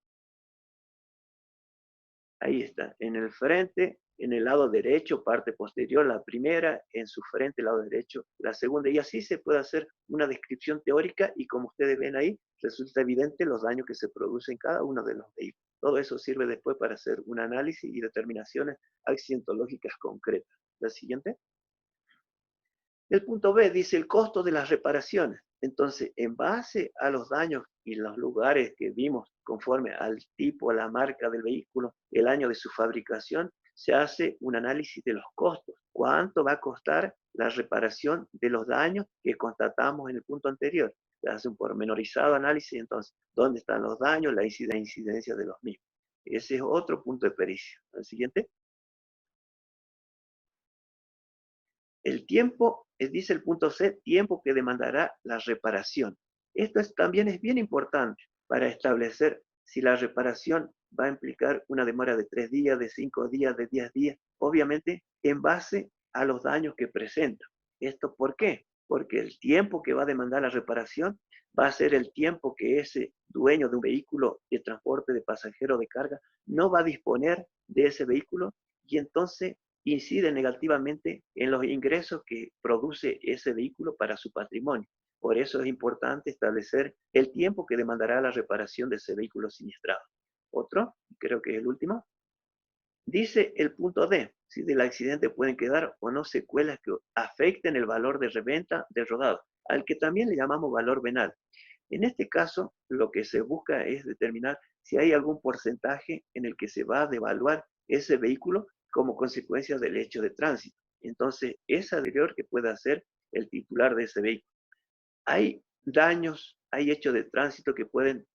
Ahí está, en el frente, en el lado derecho, parte posterior, la primera, en su frente, lado derecho, la segunda, y así se puede hacer una descripción teórica y como ustedes ven ahí, resulta evidente los daños que se producen en cada uno de los vehículos. Todo eso sirve después para hacer un análisis y determinaciones accidentológicas concretas. La siguiente. El punto B dice el costo de las reparaciones. Entonces, en base a los daños y los lugares que vimos conforme al tipo, a la marca del vehículo, el año de su fabricación, se hace un análisis de los costos. ¿Cuánto va a costar la reparación de los daños que constatamos en el punto anterior? Se hace un pormenorizado análisis, entonces, ¿dónde están los daños, la incidencia de los mismos? Ese es otro punto de pericia. ¿El siguiente? El tiempo, dice el punto C, tiempo que demandará la reparación. Esto también es bien importante para establecer si la reparación va a implicar una demora de 3 días, de 5 días, de 10 días, obviamente en base a los daños que presenta. ¿Esto por qué? Porque el tiempo que va a demandar la reparación va a ser el tiempo que ese dueño de un vehículo de transporte de pasajero de carga no va a disponer de ese vehículo y entonces incide negativamente en los ingresos que produce ese vehículo para su patrimonio. Por eso es importante establecer el tiempo que demandará la reparación de ese vehículo siniestrado. Otro, creo que es el último, dice el punto D, si del accidente pueden quedar o no secuelas que afecten el valor de reventa del rodado, al que también le llamamos valor venal. En este caso, lo que se busca es determinar si hay algún porcentaje en el que se va a devaluar ese vehículo como consecuencia del hecho de tránsito. Entonces, esa anterior que puede hacer el titular de ese vehículo. Hay daños, hay hechos de tránsito que pueden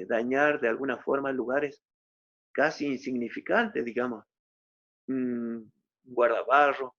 dañar de alguna forma lugares casi insignificantes, digamos, un guardabarro,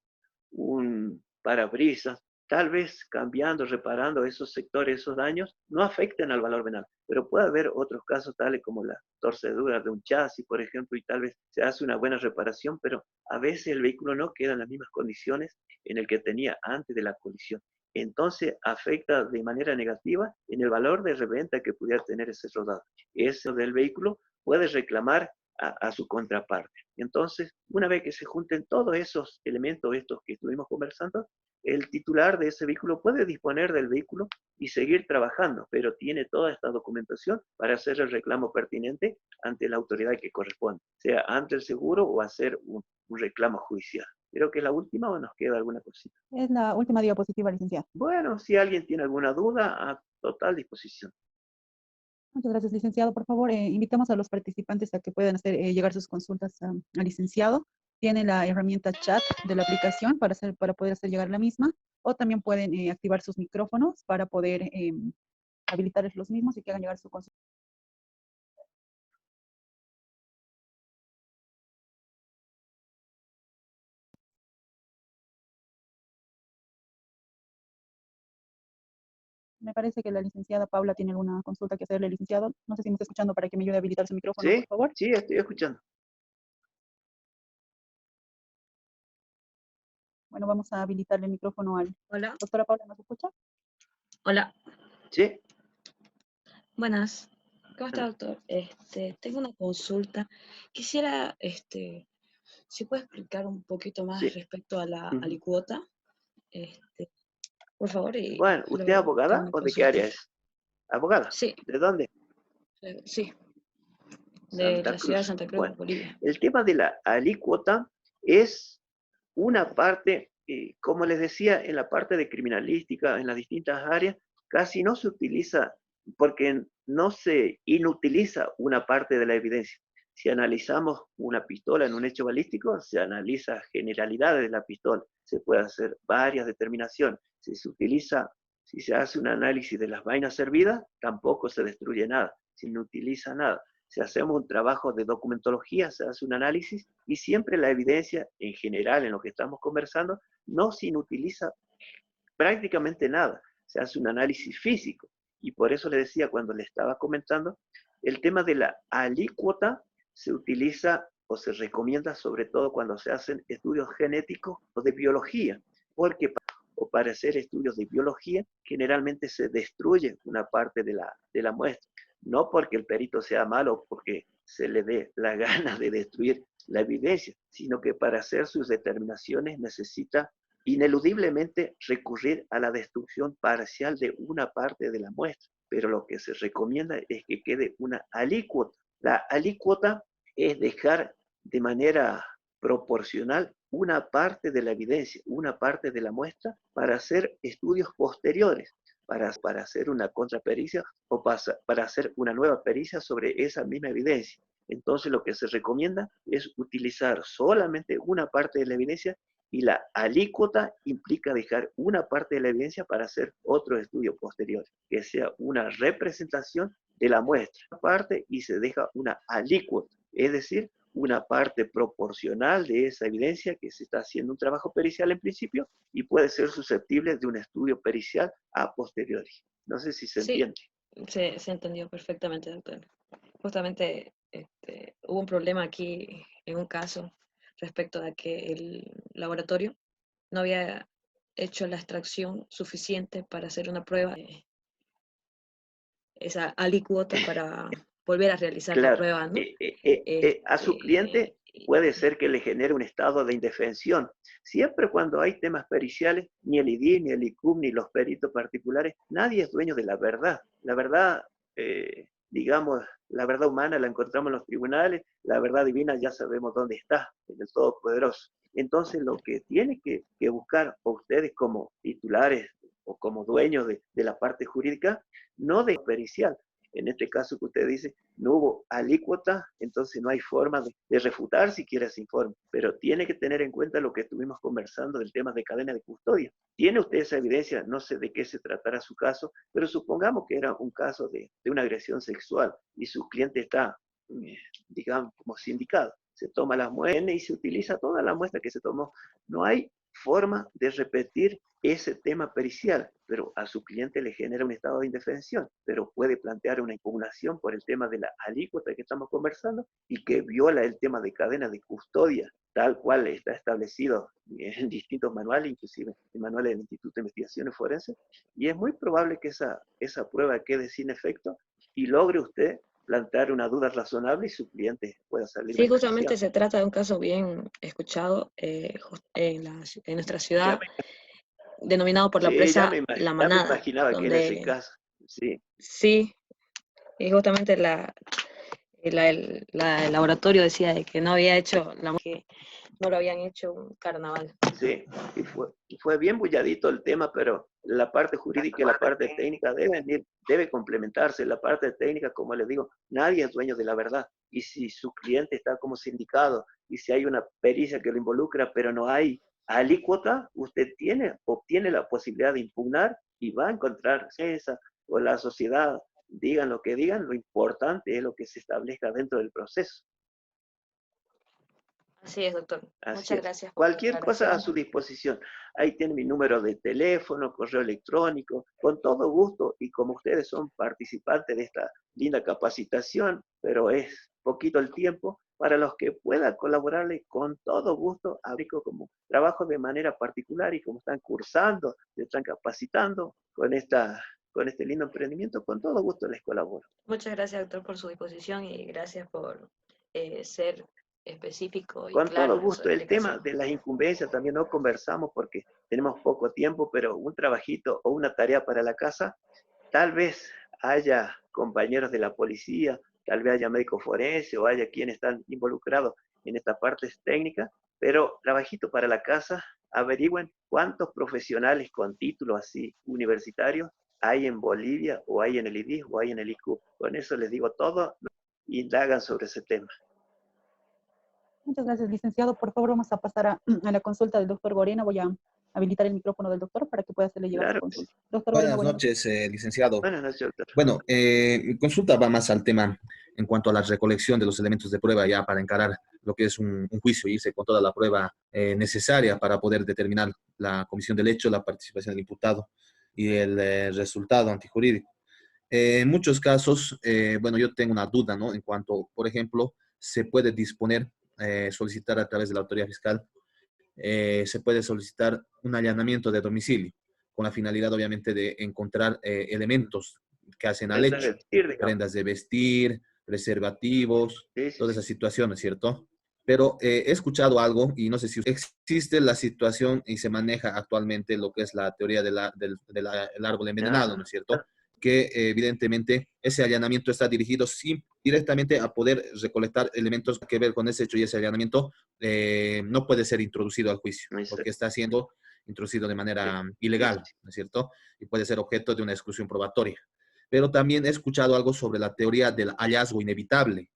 un parabrisas, tal vez cambiando, reparando esos sectores, esos daños, no afecten al valor venal, pero puede haber otros casos tales como la torcedura de un chasis, por ejemplo, y tal vez se hace una buena reparación, pero a veces el vehículo no queda en las mismas condiciones en el que tenía antes de la colisión. Entonces afecta de manera negativa en el valor de reventa que pudiera tener ese rodado. Eso del vehículo puede reclamar a su contraparte. Entonces, una vez que se junten todos esos elementos, estos que estuvimos conversando, el titular de ese vehículo puede disponer del vehículo y seguir trabajando, pero tiene toda esta documentación para hacer el reclamo pertinente ante la autoridad que corresponde, sea ante el seguro o hacer un reclamo judicial. Creo que es la última o nos queda alguna cosita. Es la última diapositiva, licenciado. Bueno, si alguien tiene alguna duda, a total disposición. Muchas gracias, licenciado. Por favor, invitamos a los participantes a que puedan hacer llegar sus consultas al licenciado. Tiene la herramienta chat de la aplicación para poder hacer llegar la misma, o también pueden activar sus micrófonos para poder habilitar los mismos y que hagan llegar su consulta. Me parece que la licenciada Paula tiene alguna consulta que hacerle, licenciado. No sé si me está escuchando para que me ayude a habilitar su micrófono, por ¿Sí? favor. Sí, estoy escuchando. Bueno, vamos a habilitarle el micrófono al... Hola. Doctora Paula, ¿nos escucha? Hola. Sí. Buenas. ¿Cómo está, doctor? Tengo una consulta. Quisiera, si puede explicar un poquito más Sí. respecto a la Uh-huh. alicuota, por favor. Bueno, ¿usted es abogada o de qué área es? ¿Abogada? Sí. ¿De dónde? Sí. De Santa la ciudad de Cruz. Santa Cruz, Bueno, Bolivia. el tema de la alícuota es una parte, como les decía, en la parte de criminalística, en las distintas áreas, casi no se utiliza porque no se inutiliza una parte de la evidencia. Si analizamos una pistola en un hecho balístico, se analiza generalidades de la pistola, se puede hacer varias determinaciones. Si se utiliza, si se hace un análisis de las vainas servidas, tampoco se destruye nada, se no utiliza nada. Si hacemos un trabajo de documentología, se hace un análisis y siempre la evidencia en general en lo que estamos conversando no se inutiliza prácticamente nada. Se hace un análisis físico y por eso le decía cuando le estaba comentando, el tema de la alícuota se utiliza o se recomienda sobre todo cuando se hacen estudios genéticos o de biología, porque para hacer estudios de biología generalmente se destruye una parte de la muestra. No porque el perito sea malo o porque se le dé la gana de destruir la evidencia, sino que para hacer sus determinaciones necesita ineludiblemente recurrir a la destrucción parcial de una parte de la muestra. Pero lo que se recomienda es que quede una alícuota. La alícuota es dejar de manera proporcional una parte de la evidencia, una parte de la muestra para hacer estudios posteriores, para hacer una contrapericia o para hacer una nueva pericia sobre esa misma evidencia. Entonces lo que se recomienda es utilizar solamente una parte de la evidencia y la alícuota implica dejar una parte de la evidencia para hacer otro estudio posterior, que sea una representación de la muestra, parte y se deja una alícuota, es decir, una parte proporcional de esa evidencia que se está haciendo un trabajo pericial en principio y puede ser susceptible de un estudio pericial a posteriori. No sé si se entiende. Se entendió perfectamente, doctor. Justamente hubo un problema aquí en un caso respecto a que el laboratorio no había hecho la extracción suficiente para hacer una prueba de esa alícuota para volver a realizar la Claro, prueba, ¿no? a su cliente puede ser que le genere un estado de indefensión. Siempre cuando hay temas periciales, ni el IDI, ni el ICUM, ni los peritos particulares, nadie es dueño de la verdad. La verdad, digamos, la verdad humana la encontramos en los tribunales, la verdad divina ya sabemos dónde está, en el Todopoderoso. Entonces, lo que tiene que buscar ustedes como titulares o como dueños de la parte jurídica, no de pericial, en este caso que usted dice, no hubo alícuota, entonces no hay forma de refutar siquiera ese informe, pero tiene que tener en cuenta lo que estuvimos conversando del tema de cadena de custodia. ¿Tiene usted esa evidencia? No sé de qué se tratará su caso, pero supongamos que era un caso de una agresión sexual y su cliente está, digamos, como sindicado. Se toma las muestras y se utiliza toda la muestra que se tomó. No hay forma de repetir ese tema pericial, pero a su cliente le genera un estado de indefensión, pero puede plantear una impugnación por el tema de la alícuota que estamos conversando y que viola el tema de cadena de custodia, tal cual está establecido en distintos manuales, inclusive en manuales del Instituto de Investigaciones Forenses, y es muy probable que esa prueba quede sin efecto y logre usted plantear una duda razonable y su cliente pueda salir Sí, justamente beneficiado. se trata de un caso bien escuchado en nuestra ciudad, denominado por la Sí, presa La ya me Manada, imaginaba que era ese donde caso. Sí, sí, y justamente el laboratorio decía de que no había hecho, que no lo habían hecho un carnaval. sí. Y fue bien bulladito el tema, pero la parte jurídica y la parte técnica debe complementarse. La parte técnica, como les digo, nadie es dueño de la verdad. Y si su cliente está como sindicado y si hay una pericia que lo involucra, pero no hay alícuota, usted obtiene la posibilidad de impugnar y va a encontrar esa o la sociedad, digan lo que digan, lo importante es lo que se establezca dentro del proceso. Así es, doctor. Así Muchas es. gracias por la Cualquier cosa a aclaración. su disposición. Ahí tiene mi número de teléfono, correo electrónico, con todo gusto. Y como ustedes son participantes de esta linda capacitación, pero es poquito el tiempo, para los que pueda colaborarle con todo gusto, aplico como trabajo de manera particular y como están cursando, se están capacitando con este lindo emprendimiento, con todo gusto les colaboro. Muchas gracias, doctor, por su disposición y gracias por ser específico y Con claro todo en su gusto. El tema explicación. de las incumbencias también no conversamos porque tenemos poco tiempo, pero un trabajito o una tarea para la casa, tal vez haya compañeros de la policía, tal vez haya médicos forenses o haya quienes están involucrados en estas partes técnicas, pero trabajito para la casa, averigüen cuántos profesionales con títulos así universitarios hay en Bolivia o hay en el IDIS o hay en el IQ. Con eso les digo todo, indagan sobre ese tema. Muchas gracias, licenciado. Por favor, vamos a pasar a la consulta del doctor Gorena. Voy a habilitar el micrófono del doctor para que pueda hacerle llegar su Claro que sí. consulta. Doctor Gorena, Buenas buenas noches. noches, licenciado. Buenas noches, doctor. Bueno, mi consulta va más al tema en cuanto a la recolección de los elementos de prueba ya para encarar lo que es un juicio, irse con toda la prueba necesaria para poder determinar la comisión del hecho, la participación del imputado y el resultado antijurídico. En muchos casos, bueno, yo tengo una duda, ¿no? En cuanto, por ejemplo, se puede disponer, solicitar a través de la autoridad fiscal, se puede solicitar un allanamiento de domicilio, con la finalidad, obviamente, de encontrar elementos que hacen al Prendas de hecho, vestir, digamos. prendas de vestir, preservativos, Sí, sí, todas sí. esas situaciones, ¿cierto? Pero he escuchado algo, y no sé si existe la situación y se maneja actualmente lo que es la teoría del árbol envenenado, ¿no Ajá. es cierto? Que evidentemente ese allanamiento está dirigido directamente a poder recolectar elementos que ver con ese hecho, y ese allanamiento no puede ser introducido al juicio, porque Exacto. está siendo introducido de Sí, manera sí, sí, ilegal, sí. ¿no es cierto? Y puede ser objeto de una exclusión probatoria. Pero también he escuchado algo sobre la teoría del hallazgo inevitable,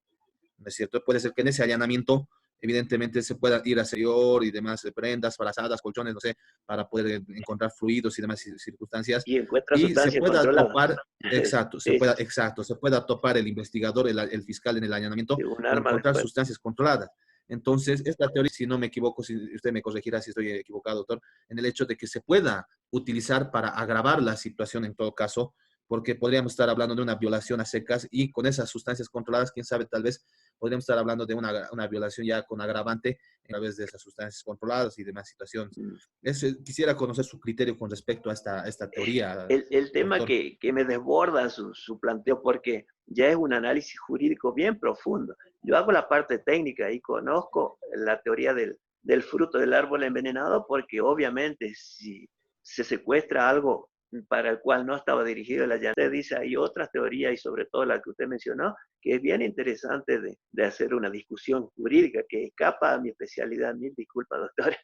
¿no es cierto? Puede ser que en ese allanamiento, evidentemente, se pueda ir a exterior y demás, prendas, frazadas, colchones, no sé, para poder encontrar fluidos y demás circunstancias, Y encuentra y se sustancia pueda controlada. topar, exacto, Sí, sí, sí. se pueda topar el investigador, el fiscal en el Sí, allanamiento, un y arma de encontrar fuego. sustancias controladas. Entonces, esta teoría, si no me equivoco, si usted me corregirá si estoy equivocado, doctor, en el hecho de que se pueda utilizar para agravar la situación en todo caso, porque podríamos estar hablando de una violación a secas y con esas sustancias controladas, quién sabe, tal vez podríamos estar hablando de una violación ya con agravante a través de esas sustancias controladas y demás situaciones. Mm. Quisiera conocer su criterio con respecto a esta teoría, El tema doctor. que me desborda su planteo porque ya es un análisis jurídico bien profundo. Yo hago la parte técnica y conozco la teoría del fruto del árbol envenenado porque obviamente si se secuestra algo para el cual no estaba dirigido el allanamiento, usted dice hay otras teorías y sobre todo la que usted mencionó, que es bien interesante de hacer una discusión jurídica que escapa a mi especialidad. Mil disculpas, doctor.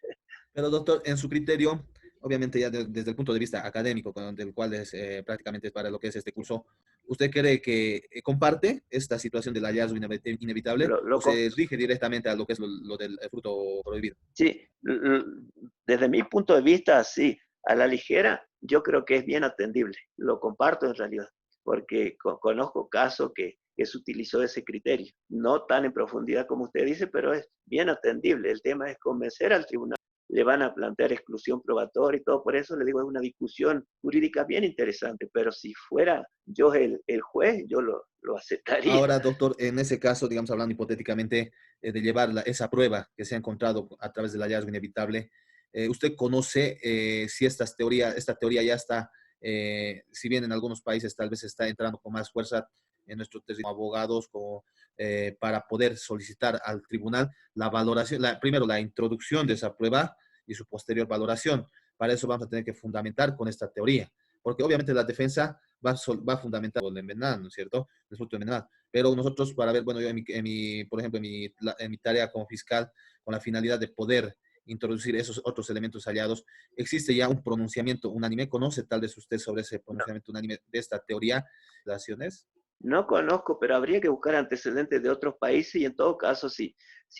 Pero, doctor, en su criterio, obviamente ya desde el punto de vista académico, del cual es prácticamente para lo que es este curso, ¿Usted cree que comparte esta situación del hallazgo inevitable Lo o se rige directamente a lo que es lo del fruto prohibido? Sí, desde mi punto de vista, sí, a la ligera, yo creo que es bien atendible. Lo comparto en realidad, porque conozco casos que se utilizó ese criterio. No tan en profundidad como usted dice, pero es bien atendible. El tema es convencer al tribunal. Le van a plantear exclusión probatoria y todo. Por eso le digo, es una discusión jurídica bien interesante. Pero si fuera yo el juez, yo lo aceptaría. Ahora, doctor, en ese caso, digamos, hablando hipotéticamente de llevar esa prueba que se ha encontrado a través del hallazgo inevitable, ¿usted conoce si esta teoría ya está, si bien en algunos países tal vez está entrando con más fuerza en nuestros abogados como, para poder solicitar al tribunal la valoración, primero la introducción de esa prueba y su posterior valoración? Para eso vamos a tener que fundamentar con esta teoría, porque obviamente la defensa va a fundamentar el envenenado, ¿no es cierto? El fruto envenenado. Pero nosotros, para ver, bueno, yo por ejemplo, en mi tarea como fiscal, con la finalidad de poder introducir esos otros elementos hallados, existe ya un pronunciamiento unánime. ¿Conoce tal vez usted sobre ese No. pronunciamiento unánime de esta teoría de acciones? No conozco, pero habría que buscar antecedentes de otros países y en todo caso, si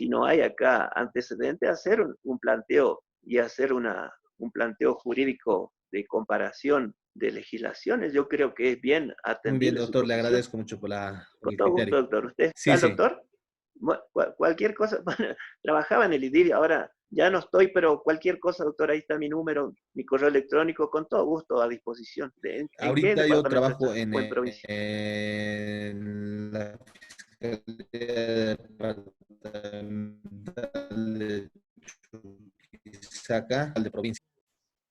no hay acá antecedentes, hacer un planteo y hacer un planteo jurídico de comparación de legislaciones. Yo creo que es bien Muy bien, atendible su doctor, le posición. agradezco mucho por Con el todo gusto, criterio. doctor. ¿Usted está Sí, el sí. doctor? Cualquier cosa, trabajaba en el IDIV, ahora ya no estoy, pero cualquier cosa, doctor, ahí está mi número, mi correo electrónico, con todo gusto a disposición. ¿En qué Ahorita yo departamento trabajo está o en provincia? en la Fiscalía Departamental de Chuquisaca, al de provincia.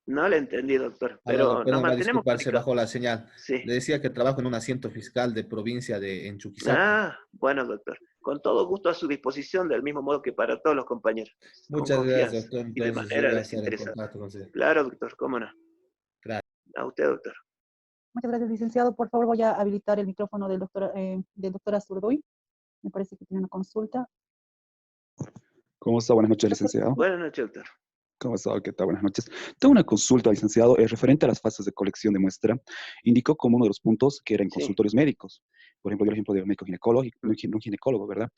No le entendí, doctor, Aló, pero nos perdón, va a mantenemos disculpar, se comunicados. bajó la señal. Sí. Le decía que trabajo en un asiento fiscal de provincia en Chuquisaca. Ah, bueno, doctor. Con todo gusto a su disposición, del mismo modo que para todos los compañeros, con Muchas gracias, confianza doctor. y de Entonces yo manera voy a estar en desinteresada. contacto con usted. Claro, doctor, cómo no. Gracias. A usted, doctor. Muchas gracias, licenciado. Por favor, voy a habilitar el micrófono del doctor Azurduy. Me parece que tiene una consulta. ¿Cómo está? Buenas noches, Doctor, licenciado. Buenas noches, doctor. ¿Cómo está? ¿Qué tal? Buenas noches. Tengo una consulta, licenciado, referente a las fases de colección de muestra. Indicó como uno de los puntos que era en Sí. consultorios médicos. Por ejemplo, el ejemplo de un médico ginecólogo, un ginecólogo, ¿verdad?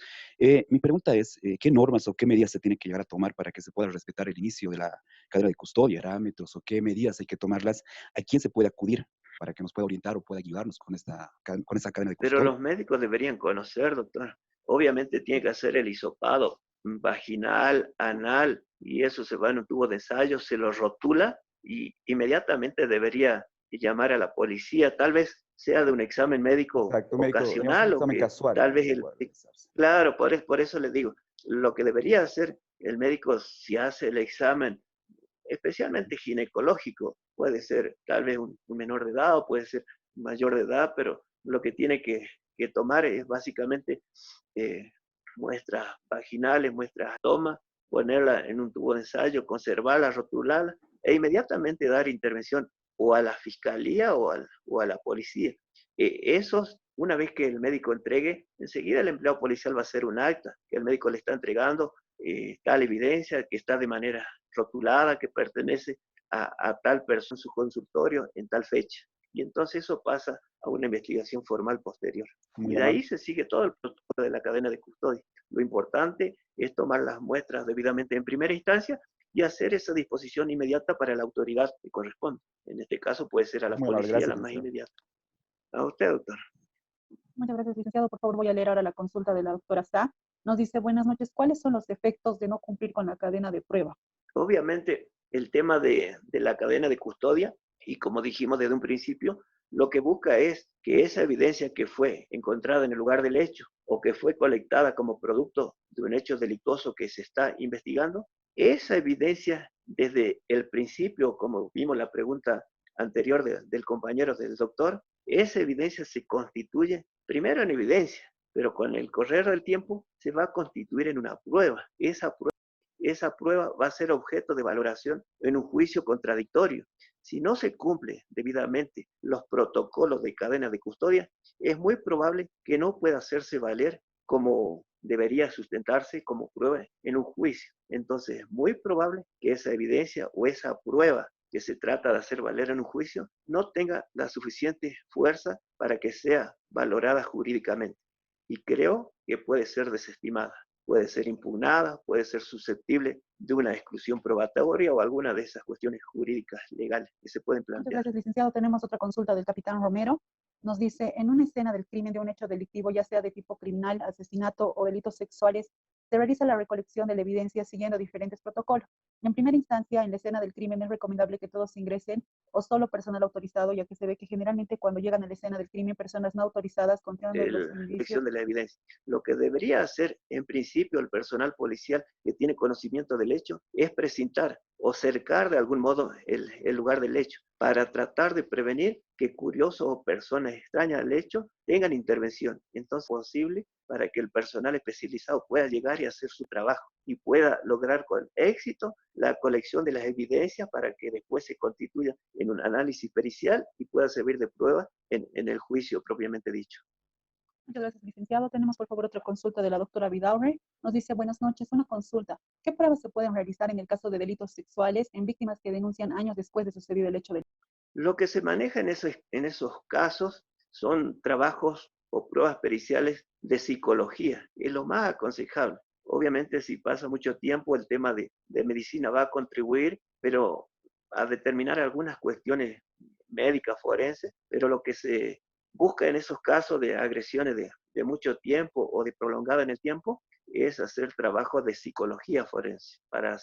Mi pregunta es, ¿qué normas o qué medidas se tienen que llegar a tomar para que se pueda respetar el inicio de la cadena de custodia, parámetros o qué medidas hay que tomarlas? ¿A quién se puede acudir para que nos pueda orientar o pueda ayudarnos con esa cadena de Pero custodia? los médicos deberían conocer, doctor. Obviamente tiene que hacer el hisopado vaginal, anal, y eso se va en un tubo de ensayo, se lo rotula y inmediatamente debería llamar a la policía. Tal vez sea de un examen médico Exacto, un médico, digamos, un ocasional o examen que casual tal vez que pueda realizarse. claro, por eso les digo, lo que debería hacer el médico si hace el examen especialmente ginecológico. Puede ser tal vez un menor de edad o puede ser mayor de edad, pero lo que tiene que tomar es básicamente eh, muestras vaginales, muestras toma, ponerla en un tubo de ensayo, conservarla, rotularla e inmediatamente dar intervención o a la fiscalía o a la policía. Esos, una vez que el médico entregue, enseguida el empleado policial va a hacer un acta que el médico le está entregando, tal evidencia que está de manera rotulada, que pertenece a tal persona en su consultorio en tal fecha. Y entonces eso pasa a una investigación formal posterior. Muy Y de amable. ahí se sigue todo el protocolo de la cadena de custodia. Lo importante es tomar las muestras debidamente en primera instancia y hacer esa disposición inmediata para la autoridad que corresponde. En este caso puede ser a la Muy amable, policía gracias, la más licenciado. inmediata. A usted, doctor. muchas gracias, licenciado. Por favor, voy a leer ahora la consulta de la doctora Sa. Nos dice, buenas noches, ¿cuáles son los efectos de no cumplir con la cadena de prueba? Obviamente, el tema de la cadena de custodia, y como dijimos desde un principio, lo que busca es que esa evidencia que fue encontrada en el lugar del hecho o que fue colectada como producto de un hecho delictuoso que se está investigando, esa evidencia desde el principio, como vimos la pregunta anterior del compañero del doctor, esa evidencia se constituye primero en evidencia, pero con el correr del tiempo se va a constituir en una prueba. Esa prueba va a ser objeto de valoración en un juicio contradictorio. Si no se cumple debidamente los protocolos de cadena de custodia, es muy probable que no pueda hacerse valer como debería sustentarse como prueba en un juicio. Entonces es muy probable que esa evidencia o esa prueba que se trata de hacer valer en un juicio no tenga la suficiente fuerza para que sea valorada jurídicamente. Y creo que puede ser desestimada, puede ser impugnada, puede ser susceptible de una exclusión probatoria o alguna de esas cuestiones jurídicas legales que se pueden Muchas plantear. gracias, licenciado. Tenemos otra consulta del capitán Romero. Nos dice, en una escena del crimen de un hecho delictivo, ya sea de tipo criminal, asesinato o delitos sexuales, se realiza la recolección de la evidencia siguiendo diferentes protocolos. En primera instancia, en la escena del crimen es recomendable que todos ingresen o solo personal autorizado, ya que se ve que generalmente cuando llegan a la escena del crimen, personas no autorizadas confiando los La indicios. colección de la evidencia. Lo que debería hacer en principio el personal policial que tiene conocimiento del hecho es precintar o cercar de algún modo el lugar del hecho para tratar de prevenir que curiosos o personas extrañas al hecho tengan intervención. Entonces, es posible para que el personal especializado pueda llegar y hacer su trabajo y pueda lograr con éxito la colección de las evidencias para que después se constituya en un análisis pericial y pueda servir de prueba en el juicio propiamente dicho. Muchas gracias, licenciado. Tenemos, por favor, otra consulta de la doctora Vidaurre. Nos dice, buenas noches, una consulta. ¿Qué pruebas se pueden realizar en el caso de delitos sexuales en víctimas que denuncian años después de sucedido el hecho de... Lo que se maneja en esos casos son trabajos o pruebas periciales de psicología. Es lo más aconsejable. Obviamente, si pasa mucho tiempo, el tema de medicina va a contribuir, pero a determinar algunas cuestiones médicas, forenses, pero lo que se busca en esos casos de agresiones de mucho tiempo o de prolongada en el tiempo es hacer trabajo de psicología forense para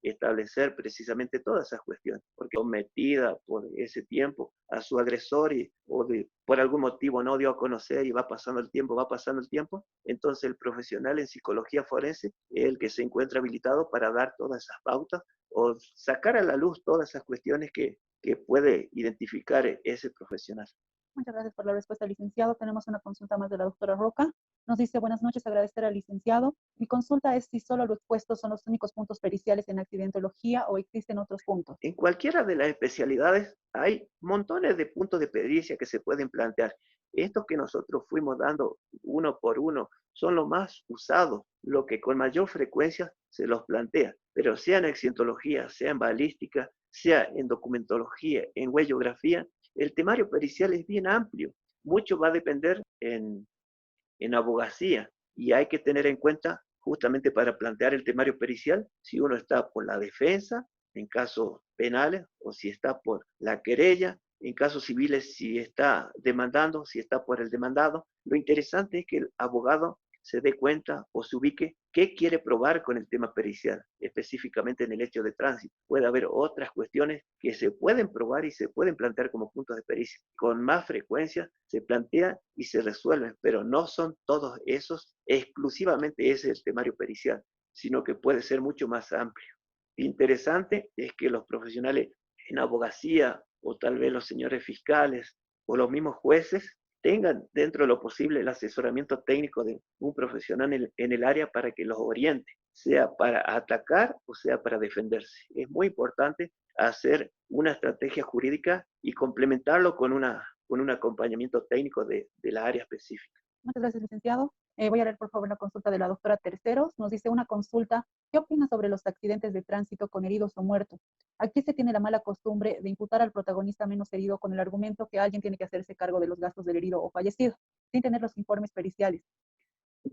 establecer precisamente todas esas cuestiones, porque sometida por ese tiempo a su agresor por algún motivo no dio a conocer y va pasando el tiempo, entonces el profesional en psicología forense es el que se encuentra habilitado para dar todas esas pautas o sacar a la luz todas esas cuestiones que puede identificar ese profesional. Muchas gracias por la respuesta, licenciado. Tenemos una consulta más de la doctora Roca. Nos dice, buenas noches, agradecer al licenciado. Mi consulta es si solo los expuestos son los únicos puntos periciales en accidentología o existen otros puntos. En cualquiera de las especialidades hay montones de puntos de pericia que se pueden plantear. Estos que nosotros fuimos dando uno por uno son los más usados, lo que con mayor frecuencia se los plantea. Pero sea en accidentología, sea en balística, sea en documentología, en huellografía, el temario pericial es bien amplio. Mucho va a depender en abogacía y hay que tener en cuenta justamente para plantear el temario pericial si uno está por la defensa en casos penales o si está por la querella, en casos civiles si está demandando, si está por el demandado. Lo interesante es que el abogado se dé cuenta o se ubique qué quiere probar con el tema pericial, específicamente en el hecho de tránsito. Puede haber otras cuestiones que se pueden probar y se pueden plantear como puntos de pericia. Con más frecuencia se plantean y se resuelven, pero no son todos esos, exclusivamente ese es el temario pericial, sino que puede ser mucho más amplio. Interesante es que los profesionales en abogacía o tal vez los señores fiscales o los mismos jueces tengan dentro de lo posible el asesoramiento técnico de un profesional en el área para que los oriente, sea para atacar o sea para defenderse. Es muy importante hacer una estrategia jurídica y complementarlo con un acompañamiento técnico de la área específica. Muchas gracias, licenciado. Voy a leer, por favor, la consulta de la doctora Terceros. Nos dice una consulta. ¿Qué opina sobre los accidentes de tránsito con heridos o muertos? Aquí se tiene la mala costumbre de imputar al protagonista menos herido con el argumento que alguien tiene que hacerse cargo de los gastos del herido o fallecido, sin tener los informes periciales.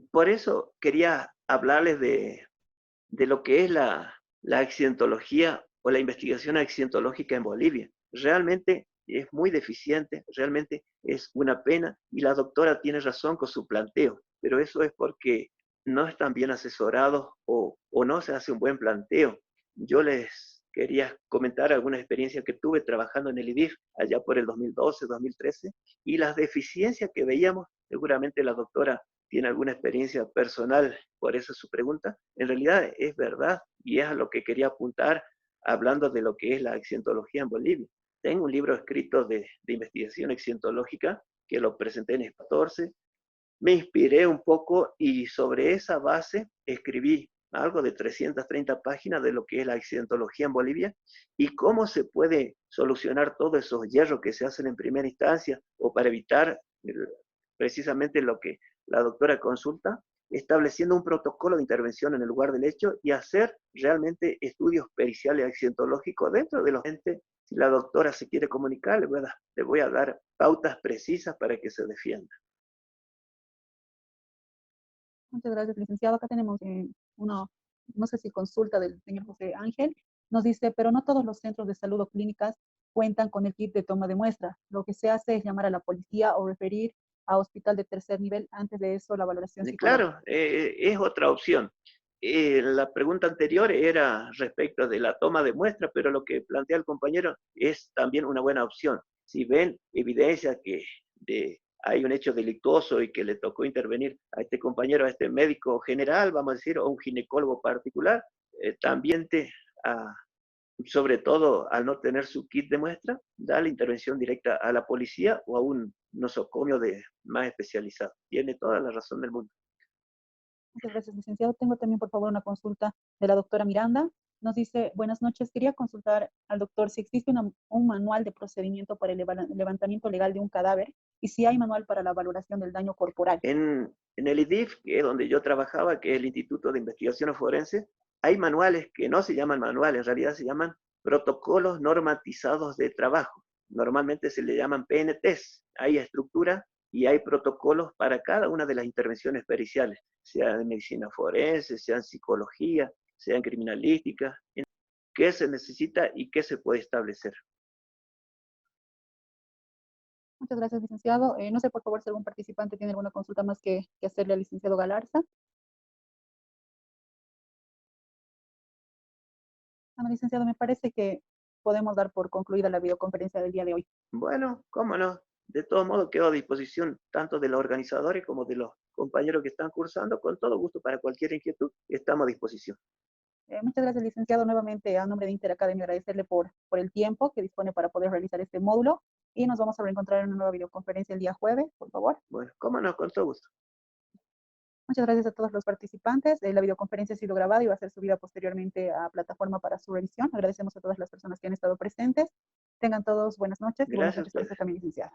Por eso quería hablarles de lo que es la accidentología o la investigación accidentológica en Bolivia. Realmente es muy deficiente, realmente es una pena y la doctora tiene razón con su planteo, pero eso es porque no están bien asesorados o no se hace un buen planteo. Yo les quería comentar alguna experiencia que tuve trabajando en el IDIF allá por el 2012, 2013 y las deficiencias que veíamos, seguramente la doctora tiene alguna experiencia personal, por eso su pregunta, en realidad es verdad y es a lo que quería apuntar hablando de lo que es la accidentología en Bolivia. Tengo un libro escrito de investigación accidentológica que lo presenté en el 14, me inspiré un poco y sobre esa base escribí algo de 330 páginas de lo que es la accidentología en Bolivia y cómo se puede solucionar todos esos hierros que se hacen en primera instancia o para evitar precisamente lo que la doctora consulta, estableciendo un protocolo de intervención en el lugar del hecho y hacer realmente estudios periciales accidentológicos dentro de los entes Si la doctora se quiere comunicar, le voy a dar pautas precisas para que se defienda. Muchas gracias, licenciado. Acá tenemos no sé si consulta del señor José Ángel. Nos dice, pero no todos los centros de salud o clínicas cuentan con el kit de toma de muestra. Lo que se hace es llamar a la policía o referir a hospital de tercer nivel. Antes de eso, la valoración psicológica. Claro, es otra opción. La pregunta anterior era respecto de la toma de muestra, pero lo que plantea el compañero es también una buena opción. Si ven evidencia que hay un hecho delictuoso y que le tocó intervenir a este compañero, a este médico general, vamos a decir, o un ginecólogo particular, también sobre todo al no tener su kit de muestra, da la intervención directa a la policía o a un nosocomio más especializado. Tiene toda la razón del mundo. Muchas gracias, licenciado. Tengo también, por favor, una consulta de la doctora Miranda. Nos dice, buenas noches, quería consultar al doctor si existe un manual de procedimiento para el levantamiento legal de un cadáver y si hay manual para la valoración del daño corporal. En el IDIF, que es donde yo trabajaba, que es el Instituto de Investigaciones Forenses, hay manuales que no se llaman manuales, en realidad se llaman protocolos normatizados de trabajo. Normalmente se le llaman PNTs. Hay estructura y hay protocolos para cada una de las intervenciones periciales, sea en medicina forense, sea en psicología, sea en criminalística, en qué se necesita y qué se puede establecer. Muchas gracias, licenciado. No sé, por favor, si algún participante tiene alguna consulta más que hacerle al licenciado Galarza. Bueno, licenciado, me parece que podemos dar por concluida la videoconferencia del día de hoy. Bueno, cómo no. De todo modo, quedo a disposición tanto de los organizadores como de los compañeros que están cursando. Con todo gusto, para cualquier inquietud, estamos a disposición. Muchas gracias, licenciado. Nuevamente, a nombre de Interacademia, agradecerle por el tiempo que dispone para poder realizar este módulo. Y nos vamos a reencontrar en una nueva videoconferencia el día jueves, por favor. Bueno, cómo no, con todo gusto. Muchas gracias a todos los participantes. La videoconferencia ha sido grabada y va a ser subida posteriormente a plataforma para su revisión. Agradecemos a todas las personas que han estado presentes. Tengan todos buenas noches. Y buenas Gracias a noches para ustedes. usted también, licenciado.